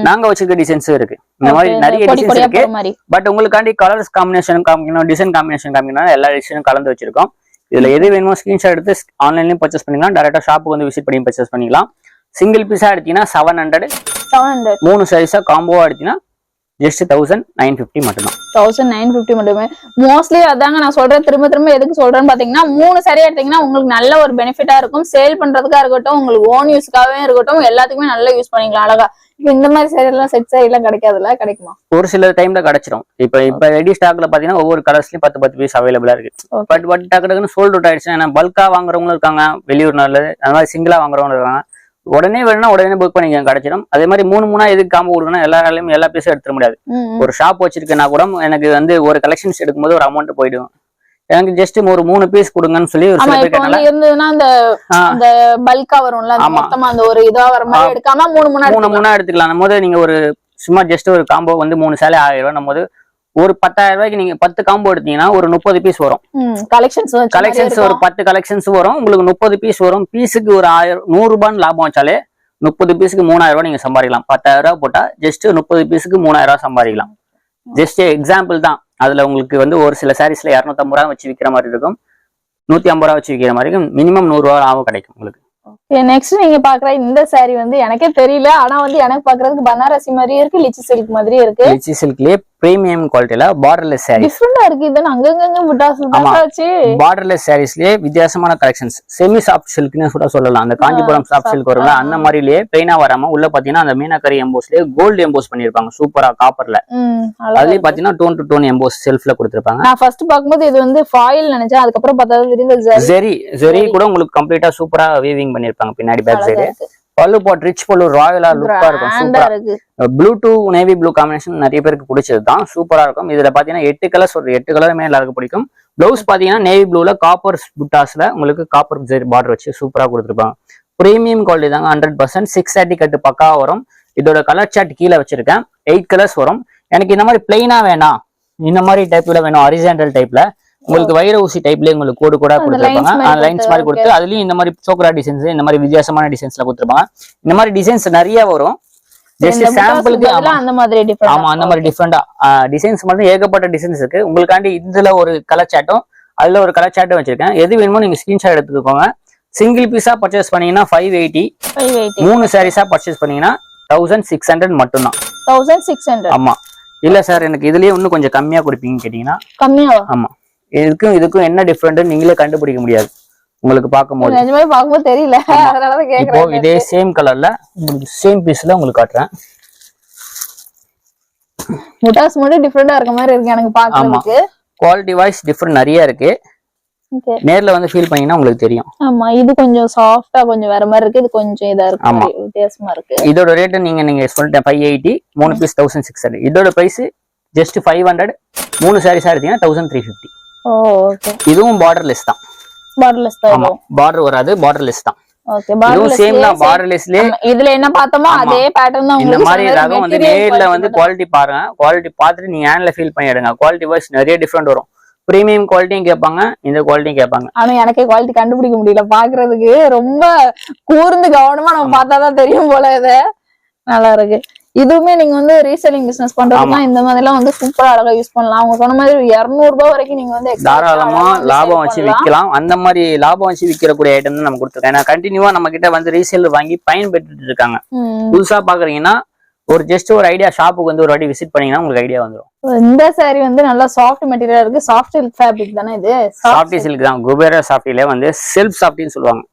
நாங்க வச்சிருக்க டிசைன்ஸும் இருக்கு. இந்த மாதிரி நிறைய டிசைன்ஸ் இருக்கு. பட் உங்களுக்காண்டி கலர்ஸ் காம்பினேஷன் காமிக்கணும், டிசைன் காம்பினேஷன் காமிக்கணும், எல்லா டிசைனும் கலந்து வச்சிருக்கோம். இதுல எது வேணுமோ ஸ்கிரீன்ஷாட் எடுத்து ஆன்லைன்லயும் பர்ச்சேஸ் பண்ணிக்கலாம், டேரக்டா ஷாப்புக்கு வந்து விசிட் பண்ணி பர்ச்சேஸ் பண்ணிக்கலாம். சிங்கிள் பீஸா எடுத்தீங்கன்னா 700, 3 சைஸா காம்போவா எடுத்தீங்கன்னா ஜஸ்ட் 1950 மட்டும்தான். 1950 மட்டுமே. மோஸ்ட்லி அதாங்க நான் சொல்றேன், திரும்ப திரும்ப எதுக்கு சொல்றேன்னு பாத்தீங்கன்னா 3 சரியா எடுத்தீங்கன்னா உங்களுக்கு நல்ல ஒரு பெனிஃபிட்டா இருக்கும். சேல் பண்றதுக்கா இருக்கட்டும், உங்களுக்கு ஓன் யூஸ்க்காகவே இருக்கட்டும், எல்லாத்துக்குமே நல்லா யூஸ் பண்ணிக்கலாம் அழகா. இப்ப இந்த மாதிரி சாரி எல்லாம் செட் சாரி எல்லாம் கிடைக்காதுல்ல, கிடைக்குமா? ஒரு சில டைம்ல கிடைச்சிரும். இப்ப ரெடி ஸ்டாக்ல பாத்தீங்கன்னா ஒவ்வொரு கலர்ஸ்லயும் 10 பீஸ் அவைலபிளா இருக்கு. பட் டக்குன்னு சோல்ட் அவுட் ஆயிடுச்சுன்னா, ஏன்னா பல்கா வாங்குறவங்களும் இருக்காங்க, வெளியூர் நல்லது, அந்த மாதிரி சிங்கிளா வாங்குறவங்களும் இருக்காங்க. உடனே வேணும்னா உடனே புக் பண்ணிக்க கிடைச்சிடும். அதே மாதிரி 3 எதுக்கு காம்போ கொடுக்கணும், எல்லா பீஸும் எடுத்துட முடியாது. ஒரு ஷாப் வச்சிருக்கேன்னா கூட எனக்கு வந்து ஒரு கலெக்ஷன்ஸ் எடுக்கும்போது ஒரு அமௌண்ட் போயிடும். எனக்கு ஜஸ்ட் ஒரு 3 பீஸ் கொடுங்கன்னு சொல்லி ஒரு சில பேர் கேட்டாங்க. இருந்ததுன்னா அந்த பல்கா வரும்ல, மொத்தமா அந்த ஒரு இதா வர மாதிரி எடுக்காம 3 எடுத்துக்கலாம். போது நீங்க ஒரு சும்மா ஜஸ்ட் ஒரு காம்போ வந்து 3 சேலை 1000 ரூபாய் போது ஒரு 10,000 ரூபாய்க்கு நீங்க 10 காம்போ எடுத்தீங்கன்னா ஒரு 30 பீஸ் வரும். கலெக்ஷன்ஸ் ஒரு 10 கலெக்ஷன்ஸ் வரும், உங்களுக்கு 30 பீஸ் வரும். பீஸுக்கு ஒரு 100 ரூபான்னு லாபம் வச்சாலே 30 பீஸுக்கு 3000 ரூபாய் நீங்க சம்பாதிக்கலாம். 10,000 ரூபாய் போட்டா ஜஸ்ட் 30 பீஸுக்கு 3000 ரூபாய் சம்பாதிக்கலாம். ஜஸ்ட் எக்ஸாம்பிள் தான். அதுல உங்களுக்கு வந்து ஒரு சில சாரீஸ்ல 250 ரூபாய் வச்சு விற்கிற மாதிரி இருக்கும், 150 ரூபாய் வச்சு விற்கிற மாதிரி இருக்கும். மினிமம் 100 ரூபாய் லாபம் கிடைக்கும் உங்களுக்கு. நெக்ஸ்ட் நீங்க பாக்குற இந்த சாரி வந்து எனக்கே தெரியல, ஆனா வந்து எனக்கு பாக்குறதுக்கு பனாரசி மாதிரியே இருக்கு, லிச்சி சில்க் மாதிரியே இருக்கு. லிச்சி சில்க்லயே பிரீமியம் குவாலிட்டில பார்டர்லெஸ் சாரி டிஃபரெண்டா இருக்கு. இது அங்கங்க புட்டாஸ் பார்டர்லெஸ் சாரீஸ்லயே வித்தியாசமான கலெக்ஷன்ஸ். செமி சாஃப்ட் சில்க்னு கூட சொல்லலாம். அந்த காஞ்சிபுரம் சாஃப்ட் சில்க் வரும்ல, அந்த மாதிரிலயே பிளைனா வராம உள்ள பாத்தீங்கன்னா அந்த மீனாக்கரி எம்போஸ்லயே கோல்டு எம்போஸ் பண்ணிருப்பாங்க சூப்பரா காப்பர்ல. அதுலயே பாத்தீங்கன்னா டோன் டு டோன் எம்போஸ் செல்ஃப்ல கொடுத்திருப்பாங்க. நான் ஃபர்ஸ்ட் பாக்கும்போது இது வந்து ஃபாயில் நினைச்சேன், அதுக்கப்புறம் பார்த்தா ஜெரி கூட உங்களுக்கு கம்ப்ளீட்டா சூப்பரா வீவிங் பண்ணிருப்பாங்க பின்னாடி பேக் சைடு. பல்லு பாட் ரிச் பல்லு ராயலா லுக்கா இருக்கும், சூப்பரா. Blue to navy blue combination நிறைய பேருக்கு பிடிச்சது தான், சூப்பரா இருக்கும். இதுல பாத்தீங்கன்னா 8 கலர்ஸ், ஒரு 8 கலருமே எல்லாருக்கும் பிடிக்கும். பிளவுஸ் பாத்தீங்கன்னா நேவி ப்ளூல காப்பர் புட்டாஸ்ல உங்களுக்கு காப்பர் பார்டர் வச்சு சூப்பரா கொடுத்துருப்பாங்க. பிரீமியம் குவாலிட்டி தாங்க, 100%. 630 கட்டு பக்கா வரும். இதோட கலர் சார்ட் கீழே வச்சிருக்கேன். 8 கலர்ஸ் வரும். எனக்கு இந்த மாதிரி பிளைனா வேணாம், இந்த மாதிரி டைப்ல வேணும், ஹரிசாண்டல் டைப்ல உங்களுக்கு வைர ஊசி டைப்ல உங்களுக்கு கோடு கூட கொடுத்துருப்பாங்க. லைன்ஸ் மாதிரி கொடுத்து அதுலயும் இந்த மாதிரி சோக்ரா டிசைன்ஸ், இந்த மாதிரி வித்தியாசமான டிசைன்ஸ்ல கொடுத்துருப்பாங்க. இந்த மாதிரி டிசைன்ஸ் நிறைய வரும். ஜஸ்ட் சாம்பிளுக்கு அந்த மாதிரி டிஃபரெண்ட். ஆமா, அந்த மாதிரி டிஃபரெண்டா டிசைன்ஸ் மட்டும் ஏகப்பட்ட டிசைன்ஸ் இருக்கு. உங்களுக்காண்டி இதுல ஒரு கலர் சாட்டும் அதுல ஒரு கலர் சாட்டும் வச்சிருக்கேன். எது வேணுமோ நீங்க ஸ்கிரீன்ஷாட் எடுத்துக்கோங்க. சிங்கிள் பீஸா பர்ச்சேஸ் பண்ணீங்கன்னா 580, 3 சாரீஸா பர்ச்சேஸ் பண்ணீங்கன்னா 1600 மட்டும்தான். 1600. ஆமா. இல்ல சார் எனக்கு இதுலயே இன்னும் கொஞ்சம் கம்மியா கொடுப்பீங்கன்னு கேட்டீங்கன்னா கம்மியா. ஆமா, இதுக்கும் என்ன டிஃபரெண்ட் நீங்களே கண்டுபிடிக்க முடியாது உங்களுக்கு பார்க்கும்போது. நிஜமாவே பார்க்கும்போது தெரியல, அதனால தான் கேக்குறேன். இப்போ இதே சேம் கலர்ல உங்களுக்கு சேம் பீஸ்ல உங்களுக்கு காட்டுறேன். புட்டாஸ் மட்டும் டிஃபரெண்டா இருக்க மாதிரி இருக்கு எனக்கு பார்க்கிறதுக்கு. குவாலிட்டி வைஸ் டிஃபரெண்ட் நிறைய இருக்கு. நேர்ல வந்து ஃபீல் பண்ணீங்கன்னா உங்களுக்கு தெரியும். ஆமா, இது கொஞ்சம் சாஃப்ட்டா கொஞ்சம் வேற மாதிரி இருக்கு, இது கொஞ்சம் இதா இருக்கு, வித்தியாசமா இருக்கு. இதோட ரேட் நீங்க சொல்லிட்டேன் 580, 3 பீஸ் 1600. இதோட பிரைஸ் ஜஸ்ட் 500, 3 சாரீஸா எடுத்தீங்கன்னா 1350. ஓ ஓகே. இதுவும் பார்டர்லெஸ் தான். பார்டர்லெஸ் தான். ஆமா, பார்டர் வராது, பார்டர்லெஸ் தான். ஓகே, பார்டர்லெஸ் சேம் தான். பார்டர்லெஸ்லயே இதுல என்ன பார்த்தோமோ அதே பேட்டர்ன் தான். இந்த மாதிரி ரகம் வந்து நேர்ல வந்து குவாலிட்டி பாருங்க, குவாலிட்டி பார்த்துட்டு நீங்க ஹேண்ட்ல ஃபீல் பண்ணி எடுங்க. குவாலிட்டி வைஸ் நிறைய டிஃபரெண்ட் வரும். பிரீமியம் குவாலிட்டியும் கேட்பாங்க, இந்த குவாலிட்டியும் கேட்பாங்க. ஆனா எனக்கே குவாலிட்டி கண்டுபிடிக்க முடியல, பாக்குறதுக்கு ரொம்ப கூர்ந்து கவனமா நம்ம பார்த்தாதான் தெரியும் போல. இது நல்லா இருக்கு. இதுவுமே நீங்க வந்து ரீசெல்லிங் பிசினஸ் பண்றதுனா இந்த மாதிரி எல்லாம் வந்து சூப்பரா அழகா யூஸ் பண்ணலாம். அவங்க சொன்ன மாதிரி 200 ரூபாய் வரைக்கும் நீங்க வந்து தாராளமா லாபம் வச்சு விற்கலாம். அந்த மாதிரி லாபம் வச்சு விற்கக்கூடிய ஐட்டம் தான் நம்ம கொடுத்துருக்கோம். ஏன்னா கண்டினியூவா நம்ம கிட்ட வந்து ரீசேல் வாங்கி பயன்பெற்று இருக்காங்க. புதுசா பாக்குறீங்கன்னா ஒரு ஜஸ்ட் ஒரு ஐடியா ஷாப்புக்கு வந்து ஒரு வாட்டி விசிட் பண்ணீங்கன்னா உங்களுக்கு ஐடியா வந்துடும். இந்த saree வந்து நல்லா சாஃப்ட் மெட்டீரியல் இருக்கு. சாஃப்ட் சில்க் ஃபேப்ரிக் தானே இது? சாஃப்டி சில்க் தான். குபேரா சாஃப்டில வந்து செல்ஃப் சாஃப்டின்னு சொல்லுவாங்க.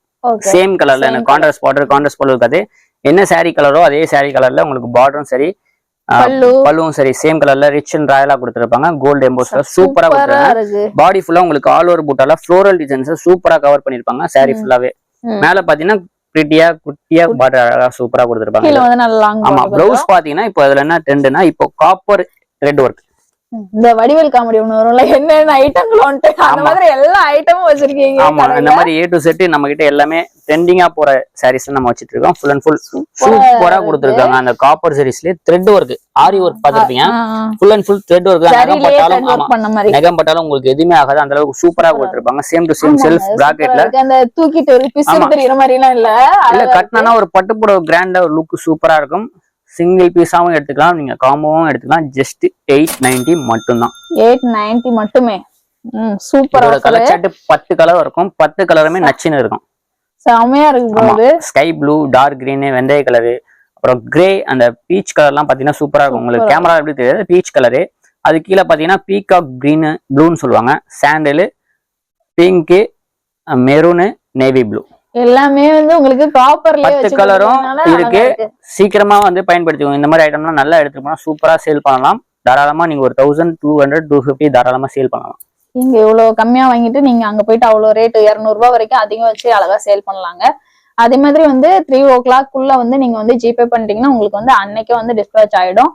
சேம் கலர்ல எனக்கு கான்ட்ராஸ்ட் பார்டர் இருக்காது. என்ன saree கலரோ அதே saree கலர்ல உங்களுக்கு பார்டரும் சரி பல்லுவும் சரி சேம் கலர்ல ரிச் அண்ட் ராயலா கொடுத்துருப்பாங்க. கோல்டு எம்போஸ்ல சூப்பரா கொடுத்துருக்காங்க. பாடி ஃபுல்லா உங்களுக்கு ஆல் ஓவர் பூட்டால ஃப்ளோரல் டிசைன்ஸ் சூப்பரா கவர் பண்ணிருப்பாங்க. saree ஃபுல்லாவே மேல பாத்தீங்கன்னா குட்டியா பார்டர் அழகா சூப்பரா கொடுத்துருப்பாங்க. ஆமா பிளவுஸ் பாத்தீங்கன்னா இப்போ அதுல என்ன ட்ரெண்ட்னா இப்போ காப்பர் த்ரெட் ஒர்க். இந்த வடிவேல் காமெடி ஒண்ணு வரும்ல, என்னென்ன ஐட்டங்கள் வந்துட்டு அந்த மாதிரி எல்லா ஐட்டமும் வச்சிருக்கீங்க. ஆமா இந்த மாதிரி A to Z நம்ம கிட்ட எல்லாமே ட்ரெண்டிங்கா போற சாரீஸ் நம்ம வச்சிட்டு இருக்கோம். ஃபுல் அண்ட் ஃபுல் சூப்பரா கொடுத்துருக்காங்க. அந்த காப்பர் சாரீஸ்லயே த்ரெட் ஒர்க், ஆரி ஒர்க் பாத்துருப்பீங்க. Full and full thread work. நகம் பட்டாலும் உங்களுக்கு எதுவுமே ஆகாது, அந்த அளவுக்கு சூப்பரா கொடுத்துருப்பாங்க. சேம் டு சேம் செல்ஃப் பிராக்கெட்ல அந்த தூக்கிட்டு ஒரு பிசிறு தெரியுற மாதிரி எல்லாம் இல்ல கட்டினா ஒரு பட்டுப்புடவை கிராண்டா ஒரு லுக் சூப்பரா இருக்கும். சிங்கிள் பீஸாவும் எடுத்துக்கலாம், நீங்க காம்போவும் எடுத்துக்கலாம். ஜஸ்ட் 890 மட்டும்தான். 890 மட்டுமே. சூப்பரா கலர் சார்ட் 10 கலர் இருக்கும். 10 கலருமே நச்சுன்னு இருக்கும். செமையா இருக்கு. ஸ்கை ப்ளூ, டார்க் கிரீன், வெந்தய கலரு, அப்புறம் கிரே, அந்த பீச் கலர் எல்லாம் பாத்தீங்கன்னா சூப்பரா இருக்கும். உங்களுக்கு கேமரா எப்படி தெரியாது, பீச் கலரு. அது கீழே பாத்தீங்கன்னா பீகாக் கிரீனு ப்ளூன்னு சொல்லுவாங்க. Sandal, pink, maroon, navy blue எல்லாமே வந்து உங்களுக்கு காப்பர்ல 10 கலரும் இருக்கு. சீக்கிரமா வந்து பயன்படுத்திக்கோங்க. இந்த மாதிரி ஐட்டம்லாம் நல்லா எடுத்துட்டு போனா சூப்பரா சேல் பண்ணலாம். தாராளமா நீங்க ஒரு 1200 250 தாராளமா சேல் பண்ணலாம். நீங்க இவ்வளவு கம்மியா வாங்கிட்டு நீங்க அங்க போயிட்டு அவ்வளவு ரேட் 200 ரூபாய் வரைக்கும் அதிகம் வச்சு அழகா சேல் பண்ணலாங்க. அதே மாதிரி வந்து 3 o'clock வந்து நீங்க வந்து ஜிபே பண்ணிட்டீங்கன்னா உங்களுக்கு வந்து அன்னைக்கே வந்து டிஸ்பேச் ஆயிடும்.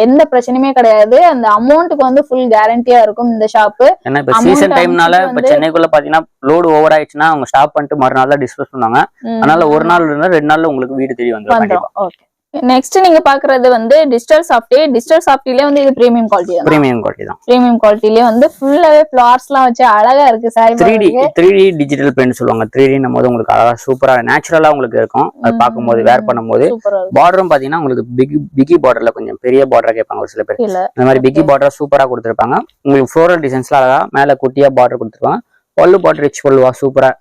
எந்த பிரச்சனையுமே கிடையாது. அந்த அமௌண்ட்டுக்கு வந்து ஃபுல் கேரண்டியா இருக்கும் இந்த ஷாப். ஏன்னா இப்ப சீசன் டைம்னால இப்ப சென்னைக்குள்ள பாத்தீங்கன்னா லோடு ஓவர் ஆயிடுச்சுன்னா அவங்க ஸ்டாப் பண்ணிட்டு மறுநாள் தான் டிஸ்பேச் பண்ணுவாங்க. அதனால ஒரு நாள் இருந்தா 2 நாள்ல உங்களுக்கு வீடு தேடி வந்துடும். நெக்ஸ்ட் நீங்க பாக்குறது வந்து டிஜிட்டல் சாஃப்டி. டிஜிட்டல் சாஃப்டிலே வந்து இது பிரீமியம் குவாலிட்டி தான். பிரீமியம் குவாலிட்டி தான். பிரீமியம் குவாலிட்டிலே வந்து ஃபுல்லாவே ஃபிளார்ஸ் எல்லாம் வச்சு அழகா இருக்கு. சாரி 3D டிஜிட்டல் பிரிண்ட் சொல்லுவாங்க. 3D நம்ம உங்களுக்கு அழகா சூப்பரா நேச்சுரலா உங்களுக்கு இருக்கும். அது பாக்கும்போது வேர் பண்ணும்போது பார்டரும் பாத்தீங்கன்னா உங்களுக்கு பிகி பார்டர்ல கொஞ்சம் பெரிய பார்டரா கேட்பாங்க ஒரு சில பேர். இந்த மாதிரி பிகி பார்டரா சூப்பரா கொடுத்துருப்பாங்க. உங்களுக்கு ஃப்ளோரல் டிசைன்ஸ்ல அழகா மேல குட்டியா பார்டர் கொடுத்துருப்பாங்க. பல்லு பார்டர் ரிச் பல்லுவா சூப்பரா.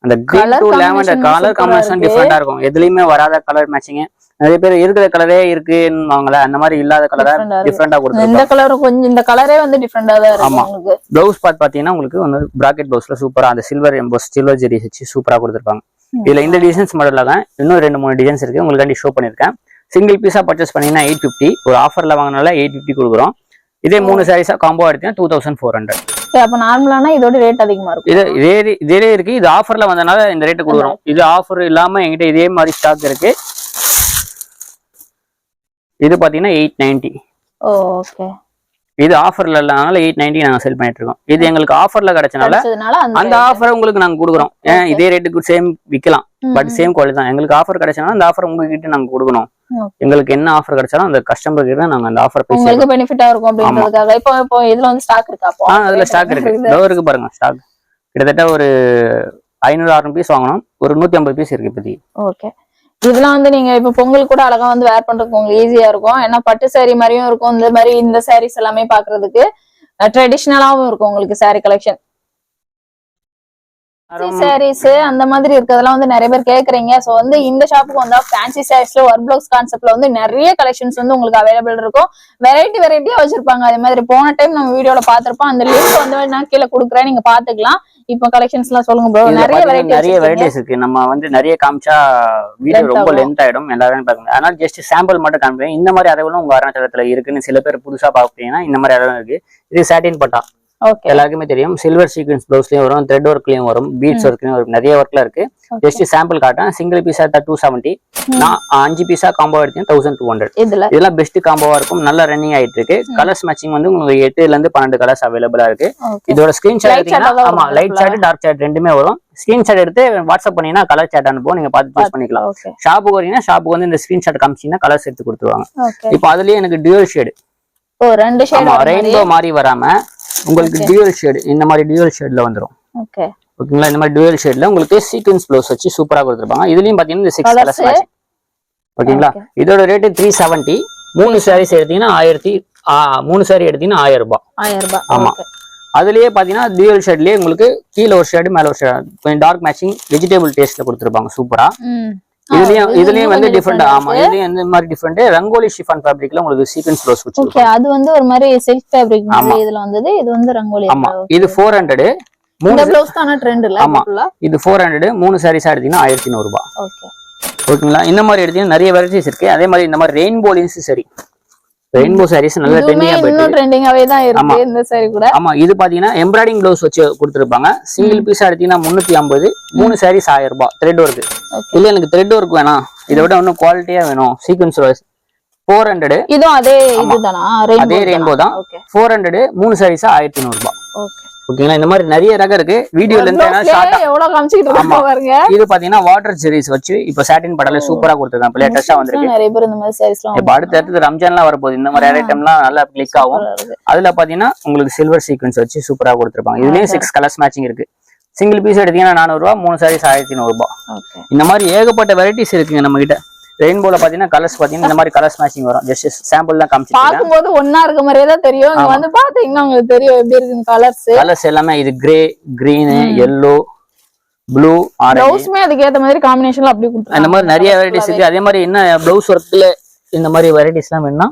அந்த green to lavender colour combination டிஃபரெண்டா இருக்கும். எதுலயுமே வராத கலர் மேட்சிங். நிறைய பேர் இருக்கிற கலரே இருக்குன்னு அந்த மாதிரி இல்லாத கலரா டிஃபரெண்டா கொடுத்துருக்காங்க. இந்த கலரும் கொஞ்சம் இந்த கலரே வந்து டிஃபரெண்டா தான் இருக்கும். உங்களுக்கு ப்ளவுஸ் பாத்தீங்கன்னா உங்களுக்கு வந்து பிராக்கெட் ப்ளவுஸ்ல சூப்பரா அந்த சில்வர் எம்போஸ் சில்வர் ஜெரி வச்சு சூப்பரா கொடுத்துருப்பாங்க. இதுல இந்த டிசைன்ஸ் மாடல்ல தான் இன்னும் 2-3 டிசைன்ஸ் இருக்கு. உங்களுக்கு ஷோ பண்ணிருக்கேன். சிங்கிள் பீஸா பர்ச்சேஸ் பண்ணீங்கன்னா 850, ஒரு ஆஃபர்ல வாங்கினால 850 கொடுக்குறோம். இதே 3 சாரீஸா காம்போ எடுத்தீங்கன்னா 2400. அப்ப நார்மலானா இதோட ரேட் அதிகமா இருக்கும். இதே இருக்கு. இது ஆஃபர்ல வந்தனால இந்த ரேட் கொடுக்குறோம். இது ஆஃபர் இல்லாம என்கிட்ட இதே மாதிரி ஸ்டாக் இருக்கு. இது பாத்தீங்கன்னா 890. ஓகே. இது ஆஃபர்ல இல்லனால 890 நாங்க செல் பண்ணிட்டு இருக்கோம். இது எங்களுக்கு ஆஃபர்ல கிடைச்சனால அந்த ஆஃபரை உங்களுக்கு நாங்க கொடுக்குறோம். இதே ரேட்டுக்கு சேம் விக்கலாம், பட் சேம் குவாலிட்டி தான். எங்களுக்கு ஆஃபர் கிடைச்சனால அந்த ஆஃபர் உங்ககிட்ட நாங்க கொடுக்கணும். எங்களுக்கு என்ன ஆஃபர் கிடைச்சாலும் அந்த கஸ்டமர் கிட்ட நாங்க அந்த ஆஃபர் பேசி உங்களுக்கு பெனிஃபிட்டா இருக்கும் அப்படின்றதுக்காக. இப்போ இதுல வந்து ஸ்டாக் இருக்கா? அதுல ஸ்டாக் இருக்கு. இதோ இருக்கு பாருங்க ஸ்டாக். கிட்டத்தட்ட ஒரு 500-600 பீஸ் வாங்கணும். ஒரு 150 பீஸ் இருக்கு இப்போதைக்கு. ஓகே. இதெல்லாம் வந்து நீங்க இப்ப பொங்கல் கூட அழகா வந்து வேர் பண்றதுக்கு உங்களுக்கு ஈஸியா இருக்கும். ஏன்னா பட்டு சாரி மாதிரியும் இருக்கும். இந்த மாதிரி இந்த சாரீஸ் எல்லாமே பாக்குறதுக்கு ட்ரெடிஷனலாவும் இருக்கும் உங்களுக்கு சாரி கலெக்ஷன். சாரீஸ் அந்த மாதிரி இருக்கிறதெல்லாம் வந்து நிறைய பேர் கேக்குறீங்க. சோ வந்து இந்த ஷாப்புக்கு வந்தா ஃபேன்சி சாரீஸ்ல ஒர்க் பிளவுஸ் கான்செப்ட்ல வந்து நிறைய கலெக்ஷன்ஸ் வந்து உங்களுக்கு அவைலபிள் இருக்கும். வெரைட்டியா வச்சிருப்பாங்க. அதே மாதிரி போன டைம் நம்ம வீடியோல பாத்திருப்போம். அந்த லிங்க் வந்து நான் கீழே கொடுக்குறேன், நீங்க பாத்துக்கலாம். இப்போ கலெக்ஷன்ஸ் எல்லாம் சொல்லுங்க ப்ரோ. நிறைய வெரைட்டிஸ் இருக்கு. நம்ம வந்து நிறைய காமிச்சா வீடியோ ரொம்ப லென்த் ஆயிடும், எல்லாரும் பாருங்க. அதனால ஜஸ்ட் சாம்பிள் மட்டும் காமிப்பேன். இந்த மாதிரி அளவுல உங்க அருணாச்சலத்துல இருக்குன்னு சில பேர் புதுசா பாப்பீங்கன்னா இந்த மாதிரி அளவு இருக்கு. இது சாட்டின் பட்டா எல்லாருக்குமே தெரியும். சில்வர் சீக்வன்ஸ் பிளவுஸ்லயும் வரும், த்ரெட் ஒர்க்லயும் வரும், பீட்ஸ் ஒர்க்லயும் வரும். நிறைய ஒர்க்ல இருக்கு. ஜஸ்ட் சாம்பிள் காட்டேன். சிங்கிள் பீஸா 270, நான் 5 பீஸா காம்போ எடுத்தேன் 1200. இதெல்லாம் பெஸ்ட் காம்போவா இருக்கும். நல்லா ரன்னிங் ஆயிட்டு இருக்கு. கலர்ஸ் மேட்சிங் வந்து உங்களுக்கு 8ல இருந்து 12 கலர்ஸ் அவைலபிளா இருக்கு. இதோட ஸ்கிரீன்ஷாட் எடுத்தீங்கன்னா ஆமா லைட் சாட் டார்க் சாட் ரெண்டுமே வரும். ஸ்கிரீன்ஷாட் எடுத்து வாட்ஸ்அப் பண்ணீங்கன்னா கலர் சாட் அனுப்புவோம். நீங்க பார்த்து சூஸ் பண்ணிக்கலாம். ஷாப்புக்கு வரீங்கன்னா ஷாப்புக்கு வந்து இந்த ஸ்கிரீன்ஷாட் காமிச்சீங்கன்னா கலர்ஸ் எடுத்து கொடுத்துருவாங்க. இப்போ அதுலயே எனக்கு டியூல் ஷேடு, ரெண்டு ஷேட் ரெயின்போ மாதிரி வராம உங்களுக்கு டியூவல் ஷேடு இந்த மாதிரி டியூவல் ஷேட்ல வந்துரும் ஓகே ஓகேங்களா இந்த மாதிரி டியூவல் ஷேட்ல உங்களுக்கு சீக்வென்ஸ் ப்ளவுஸ் வச்சு சூப்பரா கொடுத்துருப்பாங்க இதுலயும் பாத்தீங்கன்னா இந்த 6 கலர்ஸ் மேட்சிங் ஓகேங்களா இதோட ரேட் 370 3 சாரீஸ் எடுத்தீங்கன்னா 3 சாரி எடுத்தீங்கன்னா 1000 ரூபாய் 1000 ரூபாய் ஆமா அதுலயே பாத்தீங்கன்னா டியூவல் ஷேட்லயே உங்களுக்கு கீழ ஒரு ஷேடு மேல ஒரு ஷேடு கொஞ்சம் டார்க் மேட்சிங் வெஜிடபிள் டேஸ்ட்ல கொடுத்துருப்பாங்க சூப்பரா இதுலயும் வந்து டிஃபரெண்ட் ஆமா இதுலயும் இந்த மாதிரி டிஃபரெண்ட் ரங்கோலி ஷிஃபான் ஃபேப்ரிக்ல உங்களுக்கு சீக்வென்ஸ் ப்ளவுஸ் வச்சிருக்காங்க ஓகே அது வந்து ஒரு மாதிரி சில்க் ஃபேப்ரிக் மாதிரி இதுல வந்தது இது வந்து ரங்கோலி ஆமா இது 400 இந்த ப்ளவுஸ் தான ட்ரெண்ட் இல்ல ஆமா இது 400 3 சாரீஸ் எடுத்தீங்கன்னா 1100 ரூபாய் ஓகே ஓகேங்களா இந்த மாதிரி எடுத்தீங்கன்னா நிறைய வெரைட்டிஸ் இருக்கு அதே மாதிரி இந்த மாதிரி ரெயின்போ லின்ஸ் சரி ரெயின்போ சாரீஸ் நல்ல ட்ரெண்டிங்கா போயிட்டு ட்ரெண்டிங்காவே தான் இருக்கு இந்த சாரி கூட ஆமா இது பாத்தீங்கன்னா எம்ப்ராய்டிங் ப்ளவுஸ் வச்சு கொடுத்துருப்பாங்க சிங்கிள் பீஸ் எடுத்தீங்கன்னா 350 3 சாரீஸ் 1000 ரூபாய் த்ரெட் ஒர்க் இல்ல எனக்கு த்ரெட் ஒர்க் வேணாம் இதை விட இன்னும் குவாலிட்டியா வேணும் சீக்வென்ஸ் 400 இதுவும் அதே இதுதானா அதே ரெயின்போ தான் 400 3 சாரீஸ் 1100 ரூபாய் ஓகே ஓகேங்களா இந்த மாதிரி நிறைய ரகம் இருக்கு வீடியோல இருந்து எவ்வளவு காமிச்சிட்டு இருக்காங்க பாருங்க இது பாத்தீங்கன்னா வாட்டர் ஜெரிஸ் வச்சு இப்ப சாட்டின் படல சூப்பரா கொடுத்திருக்காங்க இப்ப லேட்டஸ்டா வந்திருக்கு நிறைய பேர் இந்த மாதிரி சாரீஸ்லாம் இப்ப அடுத்து ரம்ஜான்லாம் வரப்போகுது இந்த மாதிரி ஐட்டம்லாம் நல்லா கிளிக் ஆகும் அதுல பாத்தீங்கன்னா உங்களுக்கு சில்வர் சீக்வென்ஸ் வச்சு சூப்பரா கொடுத்திருப்பாங்க இதுலயும் 6 கலர்ஸ் மேட்சிங் இருக்கு சிங்கிள் பீஸ் எடுத்தீங்கன்னா 400 ரூபாய் 3 சாரீஸ் 1100 ரூபாய் இந்த மாதிரி ஏகப்பட்ட வெரைட்டிஸ் இருக்குங்க நம்ம கிட்ட ரெயின்போல பாத்தீங்கன்னா கலர்ஸ் பாத்தீங்கன்னா இந்த மாதிரி கலர்ஸ் மேட்சிங் வரும் ஜஸ்ட் சாம்பிள் தான் காமிச்சிருக்கேன் பாக்கும்போது ஒண்ணா இருக்க மாதிரியே தான் தெரியும் இங்க வந்து பாத்தீங்கன்னா உங்களுக்கு தெரியும் எப்படி இருக்கு கலர்ஸ் எல்லாமே இது grey green yellow blue orange ப்ளவுஸ்மே அதுக்கு ஏத்த மாதிரி காம்பினேஷன்ல அப்படி கொடுத்துருக்காங்க அந்த மாதிரி நிறைய வெரைட்டிஸ் இருக்கு அதே மாதிரி என்ன ப்ளவுஸ் ஒர்க்ல இந்த மாதிரி வெரைட்டிஸ் எல்லாம் வேணும்னா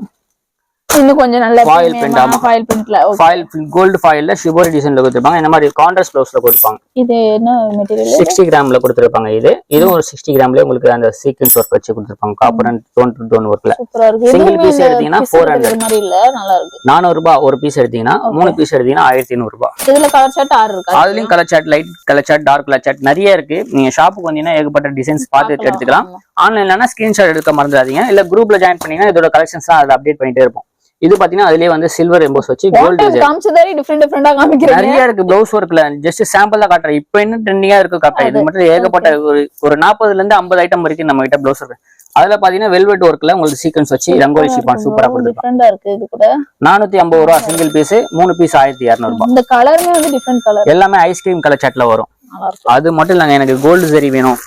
இன்னும் கொஞ்சம் நல்ல ஃபாயில் பிரிண்ட் ஆமா ஃபாயில் பிரிண்ட்ல ஃபாயில் கோல்ட் ஃபாயில்ல ஷிபோரி டிசைன்ல கொடுத்திருப்பாங்க இந்த மாதிரி கான்ட்ராஸ்ட் ப்ளவுஸ்ல கொடுப்பாங்க இது என்ன மெட்டீரியல் 60 கிராம்ல கொடுத்திருப்பாங்க இதுவும் ஒரு 60 கிராம்லயே உங்களுக்கு அந்த சீக்வென்ஸ் ஒர்க் வச்சு கொடுத்திருப்பாங்க copper and tone to tone ஒர்க்ல சூப்பரா இருக்கு சிங்கிள் பீஸ் எடுத்தீங்கன்னா 400 மாதிரி இல்ல நல்லா இருக்கு 400 ரூபாய் ஒரு பீஸ் எடுத்தீங்கன்னா 3 பீஸ் எடுத்தீங்கன்னா 1500 ரூபாய் இதுல கலர் சார்ட் 6 இருக்கு அதுலயும் colour chart light colour chart dark colour chart நிறைய இருக்கு நீங்க ஷாப்புக்கு வந்தீங்கன்னா ஏகப்பட்ட டிசைன்ஸ் பார்த்துட்டு எடுத்துக்கலாம் ஆன்லைன்லனா ஸ்கிரீன்ஷாட் எடுக்க மறந்துடாதீங்க இல்ல குரூப்ல ஜாயின் பண்ணீங்கன்னா இதோட கலெக்ஷன்ஸ்லாம் அதை அப்டேட் பண்ணிட்டே இருப்போம் இது பாத்தீங்கன்னா அதுலயே வந்து சில்வர் எம்போஸ் வச்சு கோல்ட் காமிச்சதாரி டிஃபரெண்டா காமிக்கிறீங்க நிறைய இருக்கு ப்ளவுஸ் ஒர்க்ல ஜஸ்ட் சாம்பிள் தான் காட்டுறேன் இப்போ என்ன ட்ரெண்டிங்கா இருக்கு காட்டுறேன் இது மட்டும் ஏகப்பட்ட ஒரு 40 இருந்து 50 ஐட்டம் வரைக்கும் நம்ம கிட்ட ப்ளவுஸ் இருக்கு அதுல பாத்தீங்கன்னா வெல்வெட் ஒர்க்ல உங்களுக்கு சீக்வென்ஸ் வச்சு ரங்கோலி ஷிஃபான் சூப்பரா கொடுத்திருக்காங்க இருக்கு இது கூட 450 ரூபாய் சிங்கிள் பீஸ் 3 பீஸ் 1200 ரூபாய் இந்த கலருமே வந்து டிஃபரெண்ட் கலர் எல்லாமே ஐஸ்கிரீம் கலர் சாட்ல வரும் அது மட்டும் இல்லங்க எனக்கு கோல்டு சரி வேணும்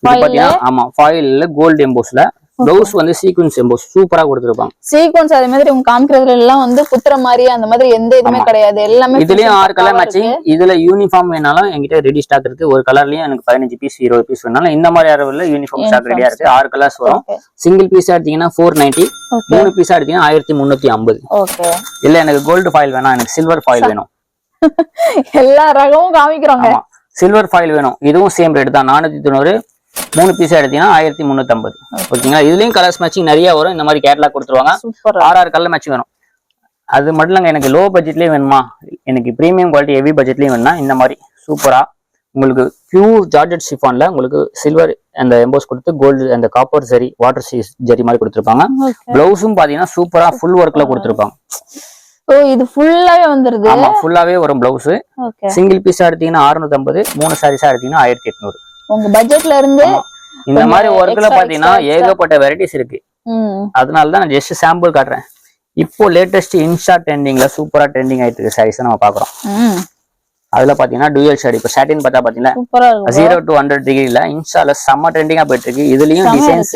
இது பாத்தீங்கன்னா ஆமா ஃபாயில்ல கோல்டு எம்போஸ்ல ப்ளவுஸ் வந்து சீக்வென்ஸ் எம்போஸ் சூப்பரா கொடுத்திருப்பாங்க சீக்வென்ஸ் அதே மாதிரி உங்க காமிக்கிறதுல எல்லாம் வந்து குத்துற மாதிரி அந்த மாதிரி எந்த இதுமே கிடையாது எல்லாமே இதுலயும் 6 கலர் மேட்சிங் இதுல யூனிஃபார்ம் வேணாலும் என்கிட்ட ரெடி ஸ்டாக் இருக்கு ஒரு கலர்லயும் எனக்கு 15 பீஸ் 20 பீஸ் வேணாலும் இந்த மாதிரி அளவுல யூனிஃபார்ம் ஸ்டாக் ரெடியா இருக்கு 6 கலர்ஸ் வரும் சிங்கிள் பீஸ் எடுத்தீங்கன்னா 490 3 பீஸ் எடுத்தீங்கன்னா 1350 ஓகே இல்ல எனக்கு கோல்டு ஃபாயில் வேணாம் எனக்கு சில்வர் ஃபாயில் வேணும் எல்லா ரகமும் காமிக்கிறோங்க சில்வர் ஃபாயில் வேணும் இதுவும் சேம் ரேட் தான் 490 3 பீஸ் எடுத்தீங்கன்னா 1350 ஓகேங்களா இதுலயும் கலர்ஸ் மேட்சிங் நிறைய வரும் இந்த மாதிரி கேட்லாக் கொடுத்துருவாங்க 6 கலர் மேட்சிங் வரும் அது மட்டும் இல்லங்க எனக்கு லோ பட்ஜெட்லயே வேணுமா எனக்கு பிரீமியம் குவாலிட்டி ஹெவி பட்ஜெட்லயும் வேணும்னா இந்த மாதிரி சூப்பரா உங்களுக்கு பியூர் ஜார்ஜெட் ஷிஃபான்ல உங்களுக்கு சில்வர் அந்த எம்போஸ் கொடுத்து கோல்டு அந்த காப்பர் ஜரி வாட்டர் ஜரி மாதிரி கொடுத்துருப்பாங்க பிளவுஸும் பாத்தீங்கன்னா சூப்பரா ஃபுல் ஒர்க்ல கொடுத்துருப்பாங்க ஓ இது ஃபுல்லாவே வந்துருது ஆமா ஃபுல்லாவே வரும் பிளவுஸ் சிங்கிள் பீஸ் எடுத்தீங்கன்னா 650 3 சாரீஸா எடுத்தீங்கன்னா 1800 உங்க பட்ஜெட்ல இருந்து இந்த மாதிரி ஒர்க்ல பாத்தீங்கன்னா ஏகப்பட்ட வெரைட்டிஸ் இருக்கு அதனாலதான் நான் ஜஸ்ட் சாம்பிள் காட்டுறேன் இப்போ லேட்டஸ்ட் இன்ஸ்டா ட்ரெண்டிங்ல சூப்பரா ட்ரெண்டிங் ஆயிட்டு இருக்கு சாரீஸ் நம்ம பாக்குறோம் அதுல பாத்தீங்கன்னா டூயல் ஷேட் இப்ப சாட்டின் பார்த்தா பாத்தீங்கன்னா 0 to 100 டிகிரில இன்ஸ்டால செம்ம ட்ரெண்டிங்கா போயிட்டு இருக்கு இதுலயும் டிசைன்ஸ்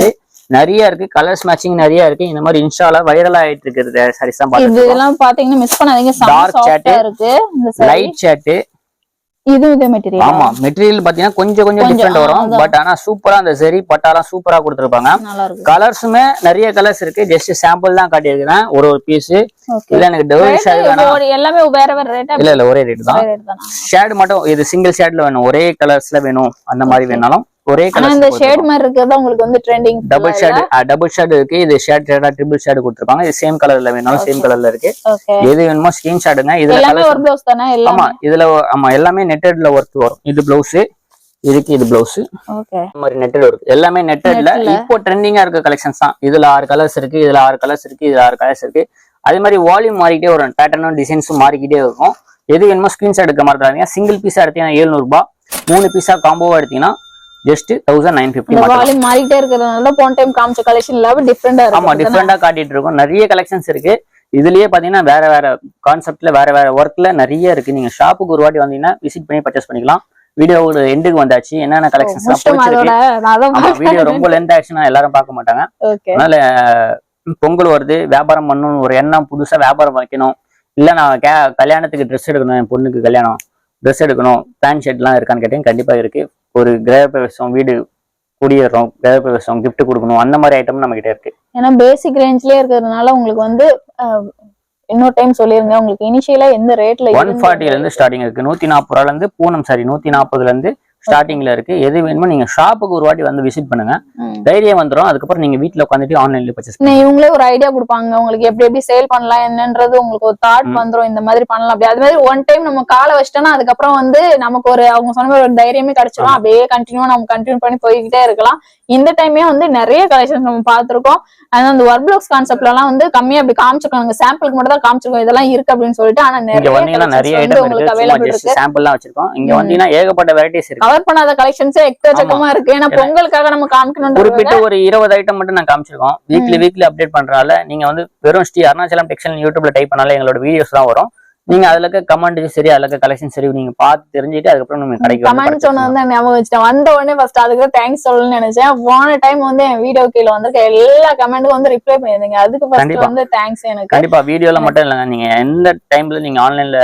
நிறைய இருக்கு கலர்ஸ் மேட்சிங் நிறைய இருக்கு இந்த மாதிரி இன்ஸ்டால வைரலா ஆயிட்டு இருக்கு சாரீஸ் தான் பாத்தீங்கன்னா இதெல்லாம் பாத்தீங்கன்னா மிஸ் பண்ணாதீங்க டார்க் சாட் இருக்கு லைட் சாட் இது இதே மெட்டீரியல் ஆமா மெட்டீரியல் பாத்தீங்கன்னா கொஞ்சம் டிஃபரெண்ட் வரும் பட் ஆனா சூப்பரா அந்த சரி பட்டாலாம் சூப்பரா கொடுத்திருப்பாங்க கலர்ஸுமே நிறைய கலர்ஸ் இருக்கு ஜஸ்ட் சாம்பிள் தான் காட்டியிருக்கேன் ஒரு பீஸ் இல்ல எனக்கு டபுள் ஷேட் வேணும் எல்லாமே வேற வேற ரேட் இல்ல ஒரே ரேட் தான் ஷேட் மட்டும் இது சிங்கிள் ஷேட்ல வேணும் ஒரே கலர்ஸ்ல வேணும் அந்த மாதிரி வேணாலும் ஒரே கலர் இந்த ஷேட் மாதிரி இருக்குது உங்களுக்கு வந்து ட்ரெண்டிங் டபுள் ஷேட் இருக்கு இது ஷேட் ட்ரிபிள் ஷேட் கொடுத்திருப்பாங்க இது சேம் கலர்ல வேணாலும் சேம் கலர்ல இருக்கு எது வேணுமோ ஸ்கிரீன்ஷாட்ங்க இதுல எல்லாமே ஒரு ப்ளவுஸ் தானே ஆமா இதுல ஆமா எல்லாமே நெட்டட்ல ஒர்க் வரும் இது ப்ளவுஸ் இதுக்கு இது ப்ளவுஸ் ஓகே இந்த மாதிரி நெட்டட் ஒர்க் எல்லாமே நெட்டட்ல இப்போ ட்ரெண்டிங்கா இருக்க கலெக்ஷன்ஸ் தான் இதுல 6 கலர்ஸ் இருக்கு இதுல 6 கலர்ஸ் இருக்கு இதுல 6 கலர்ஸ் இருக்கு அதே மாதிரி வால்யூம் மாறிக்கிட்டே வரும் பேட்டர்னும் டிசைன்ஸும் மாறிக்கிட்டே இருக்கும் எது வேணுமோ ஸ்கிரீன்ஷாட் எடுக்க மாட்டாங்க சிங்கிள் பீஸா எடுத்தீங்கன்னா 700 ரூபாய் 3 பீஸா காம்போவா எடுத்தீங்கன்னா ஜஸ்ட் 1950 வால்யூம் மாறிட்டே இருக்கிறதுனால போன டைம் காமிச்ச கலெக்ஷன் எல்லாமே டிஃபரெண்டா இருக்கு ஆமா டிஃபரெண்டா காட்டிட்டு இருக்கோம் நிறைய கலெக்ஷன்ஸ் இருக்கு இதுலயே பாத்தீங்கன்னா வேற வேற கான்செப்ட்ல வேற வேற ஒர்க்ல நிறைய இருக்கு. நீங்க ஷாப்புக்கு ஒரு வாட்டி வந்தீங்கன்னா விசிட் பண்ணி பர்ச்சேஸ் பண்ணிக்கலாம். வீடியோவோட எண்டுக்கு வந்தாச்சு. என்னென்ன கலெக்ஷன்ஸ் வீடியோ ரொம்ப லென்த் ஆயிடுச்சுன்னா எல்லாரும் பார்க்க மாட்டாங்க. அதனால பொங்கல் வருது, வியாபாரம் பண்ணணும் ஒரு எண்ணம், புதுசா வியாபாரம் வைக்கணும், இல்ல நான் கல்யாணத்துக்கு ட்ரெஸ் எடுக்கணும், என் பொண்ணுக்கு கல்யாணம் ட்ரெஸ் எடுக்கணும், பேண்ட் ஷர்ட் எல்லாம் இருக்கான்னு கேட்டீங்க, கண்டிப்பா இருக்கு. ஒரு கிரகப்பிரவேசம், வீடு குடியேறோம், கிரகப்பிரவேசம், கிஃப்ட் கொடுக்கணும், அந்த மாதிரி ஐட்டம் நம்ம கிட்ட இருக்கு. ஏன்னா பேசிக் ரேஞ்ச்லயே இருக்கிறதுனால உங்களுக்கு வந்து இன்னொரு டைம் சொல்லிருங்க, உங்களுக்கு இனிஷியலா எந்த ரேட்ல 140ல இருந்து ஸ்டார்டிங் இருக்கு. 140 ரூபாயில இருந்து பூனம் சாரி 140ல இருந்து ஸ்டார்டிங்ல இருக்கு. எது வேணுமோ நீங்க ஷாப்புக்கு ஒரு வாட்டி வந்து விசிட் பண்ணுங்க, தைரியம் வந்துடும். அதுக்கப்புறம் நீங்க வீட்டுல உட்காந்துட்டு ஆன்லைன்ல பர்ச்சேஸ் பண்ணுங்க. இவங்களே ஒரு ஐடியா கொடுப்பாங்க உங்களுக்கு, எப்படி எப்படி சேல் பண்ணலாம் என்னன்றது உங்களுக்கு ஒரு தாட் வந்துடும், இந்த மாதிரி பண்ணலாம் அப்படி. அது மாதிரி ஒன் டைம் நம்ம காலை வச்சிட்டோம்னா அதுக்கப்புறம் வந்து நமக்கு ஒரு அவங்க சொன்ன மாதிரி ஒரு தைரியமே கிடைச்சிடும். அப்படியே கண்டினியூ பண்ணி போய்கிட்டே இருக்கலாம். இந்த டைமே வந்து நிறைய கலெக்ஷன் நம்ம பார்த்திருக்கோம். ஆனா அந்த ஒர்க் பிளாக்ஸ் கான்செப்ட்ல எல்லாம் வந்து கம்மியா அப்படி காமிச்சிருக்கோம், சாம்பிளுக்கு மட்டும் தான் காமிச்சிருக்கோம் இதெல்லாம் இருக்கு அப்படின்னு சொல்லிட்டு. ஆனா நிறைய ஐட்டம் உங்களுக்கு அவைலபிள் இருக்கு, சாம்பிள்லாம் வச்சிருக்கோம். இங்க வந்தீங்கன்னா ஏகப்பட்ட வெரைட்டிஸ் இருக்கு, கவர் பண்ணாத கலெக்ஷன்ஸ் எக்கச்சக்கமா இருக்கு. ஏன்னா பொங்கலுக்காக நம்ம காமிக்கணும், குறிப்பிட்ட ஒரு 20 ஐட்டம் மட்டும் நான் காமிச்சிருக்கோம். வீக்லி அப்டேட் பண்றதால நீங்க வந்து வெறும் ஸ்ரீ அருணாச்சலம் டெக்ஸ்டைல் யூடியூப்ல டைப் பண்ணாலே எங்களோட வீடியோஸ் தான் வரும். நீங்க அதுல இருக்க கமெண்ட் சரி, அதுல இருக்க கலெக்ஷன் சரி, நீங்க பார்த்து தெரிஞ்சுட்டு அதுக்கப்புறம் நம்ம கடைக்கு கமெண்ட் சொன்னது ஞாபகம் வச்சுட்டேன். வந்த உடனே ஃபர்ஸ்ட் அதுக்கு தேங்க்ஸ் சொல்லணும்னு நினைச்சேன். போன டைம் வந்து என் வீடியோ கீழ வந்திருக்க எல்லா கமெண்ட்டும் வந்து ரிப்ளை பண்ணிருந்தீங்க, அதுக்கு ஃபர்ஸ்ட் வந்து தேங்க்ஸ். எனக்கு கண்டிப்பா வீடியோல மட்டும் இல்லைங்க, நீங்க எந்த டைம்ல நீங்க ஆன்லைன்ல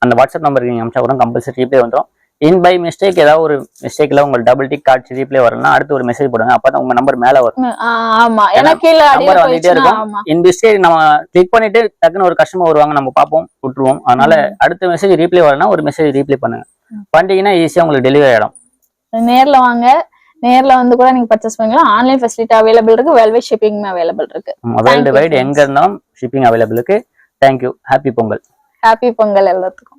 அந்த வாட்ஸ்அப் நம்பருக்கு நீங்க அனுப்பிச்சா கூட கம்பல்சரி ரிப்ளை வந்துடும். இன் பை மிஸ்டேக் ஏதாவது ஒரு மிஸ்டேக்ல உங்க டபுள் டிக் கார்டு ரிப்ளை வரலன்னா அடுத்து ஒரு மெசேஜ் போடுங்க, அப்பதான் உங்க நம்பர் மேல வரும். ஆமா, எனக்கு கீழ நம்பர் வந்துட்டே இருக்கும். இன் மிஸ்டேக் நம்ம கிளிக் பண்ணிட்டு டக்குன்னு ஒரு கஸ்டமர் வருவாங்க, நம்ம பார்ப்போம் விட்டுருவோம். அதனால அடுத்த மெசேஜ் ரீப்ளை வரலன்னா ஒரு மெசேஜ் ரீப்ளை பண்ணுங்க, பண்ணிட்டீங்கன்னா ஈஸியா உங்களுக்கு டெலிவரி ஆயிடும். நேர்ல வாங்க, நேர்ல வந்து கூட நீங்க பர்ச்சேஸ் பண்ணலாம். ஆன்லைன் ஃபெசிலிட்டி அவைலபிள் இருக்கு, வேல்வே ஷிப்பிங் அவைலபிள் இருக்கு. வேர்ல்டு வைட் எங்க இருந்தாலும் ஷிப்பிங் அவைலபிள் இருக்கு. Thank you. Happy Pongal. Happy Pongal எல்லாத்துக்கும்.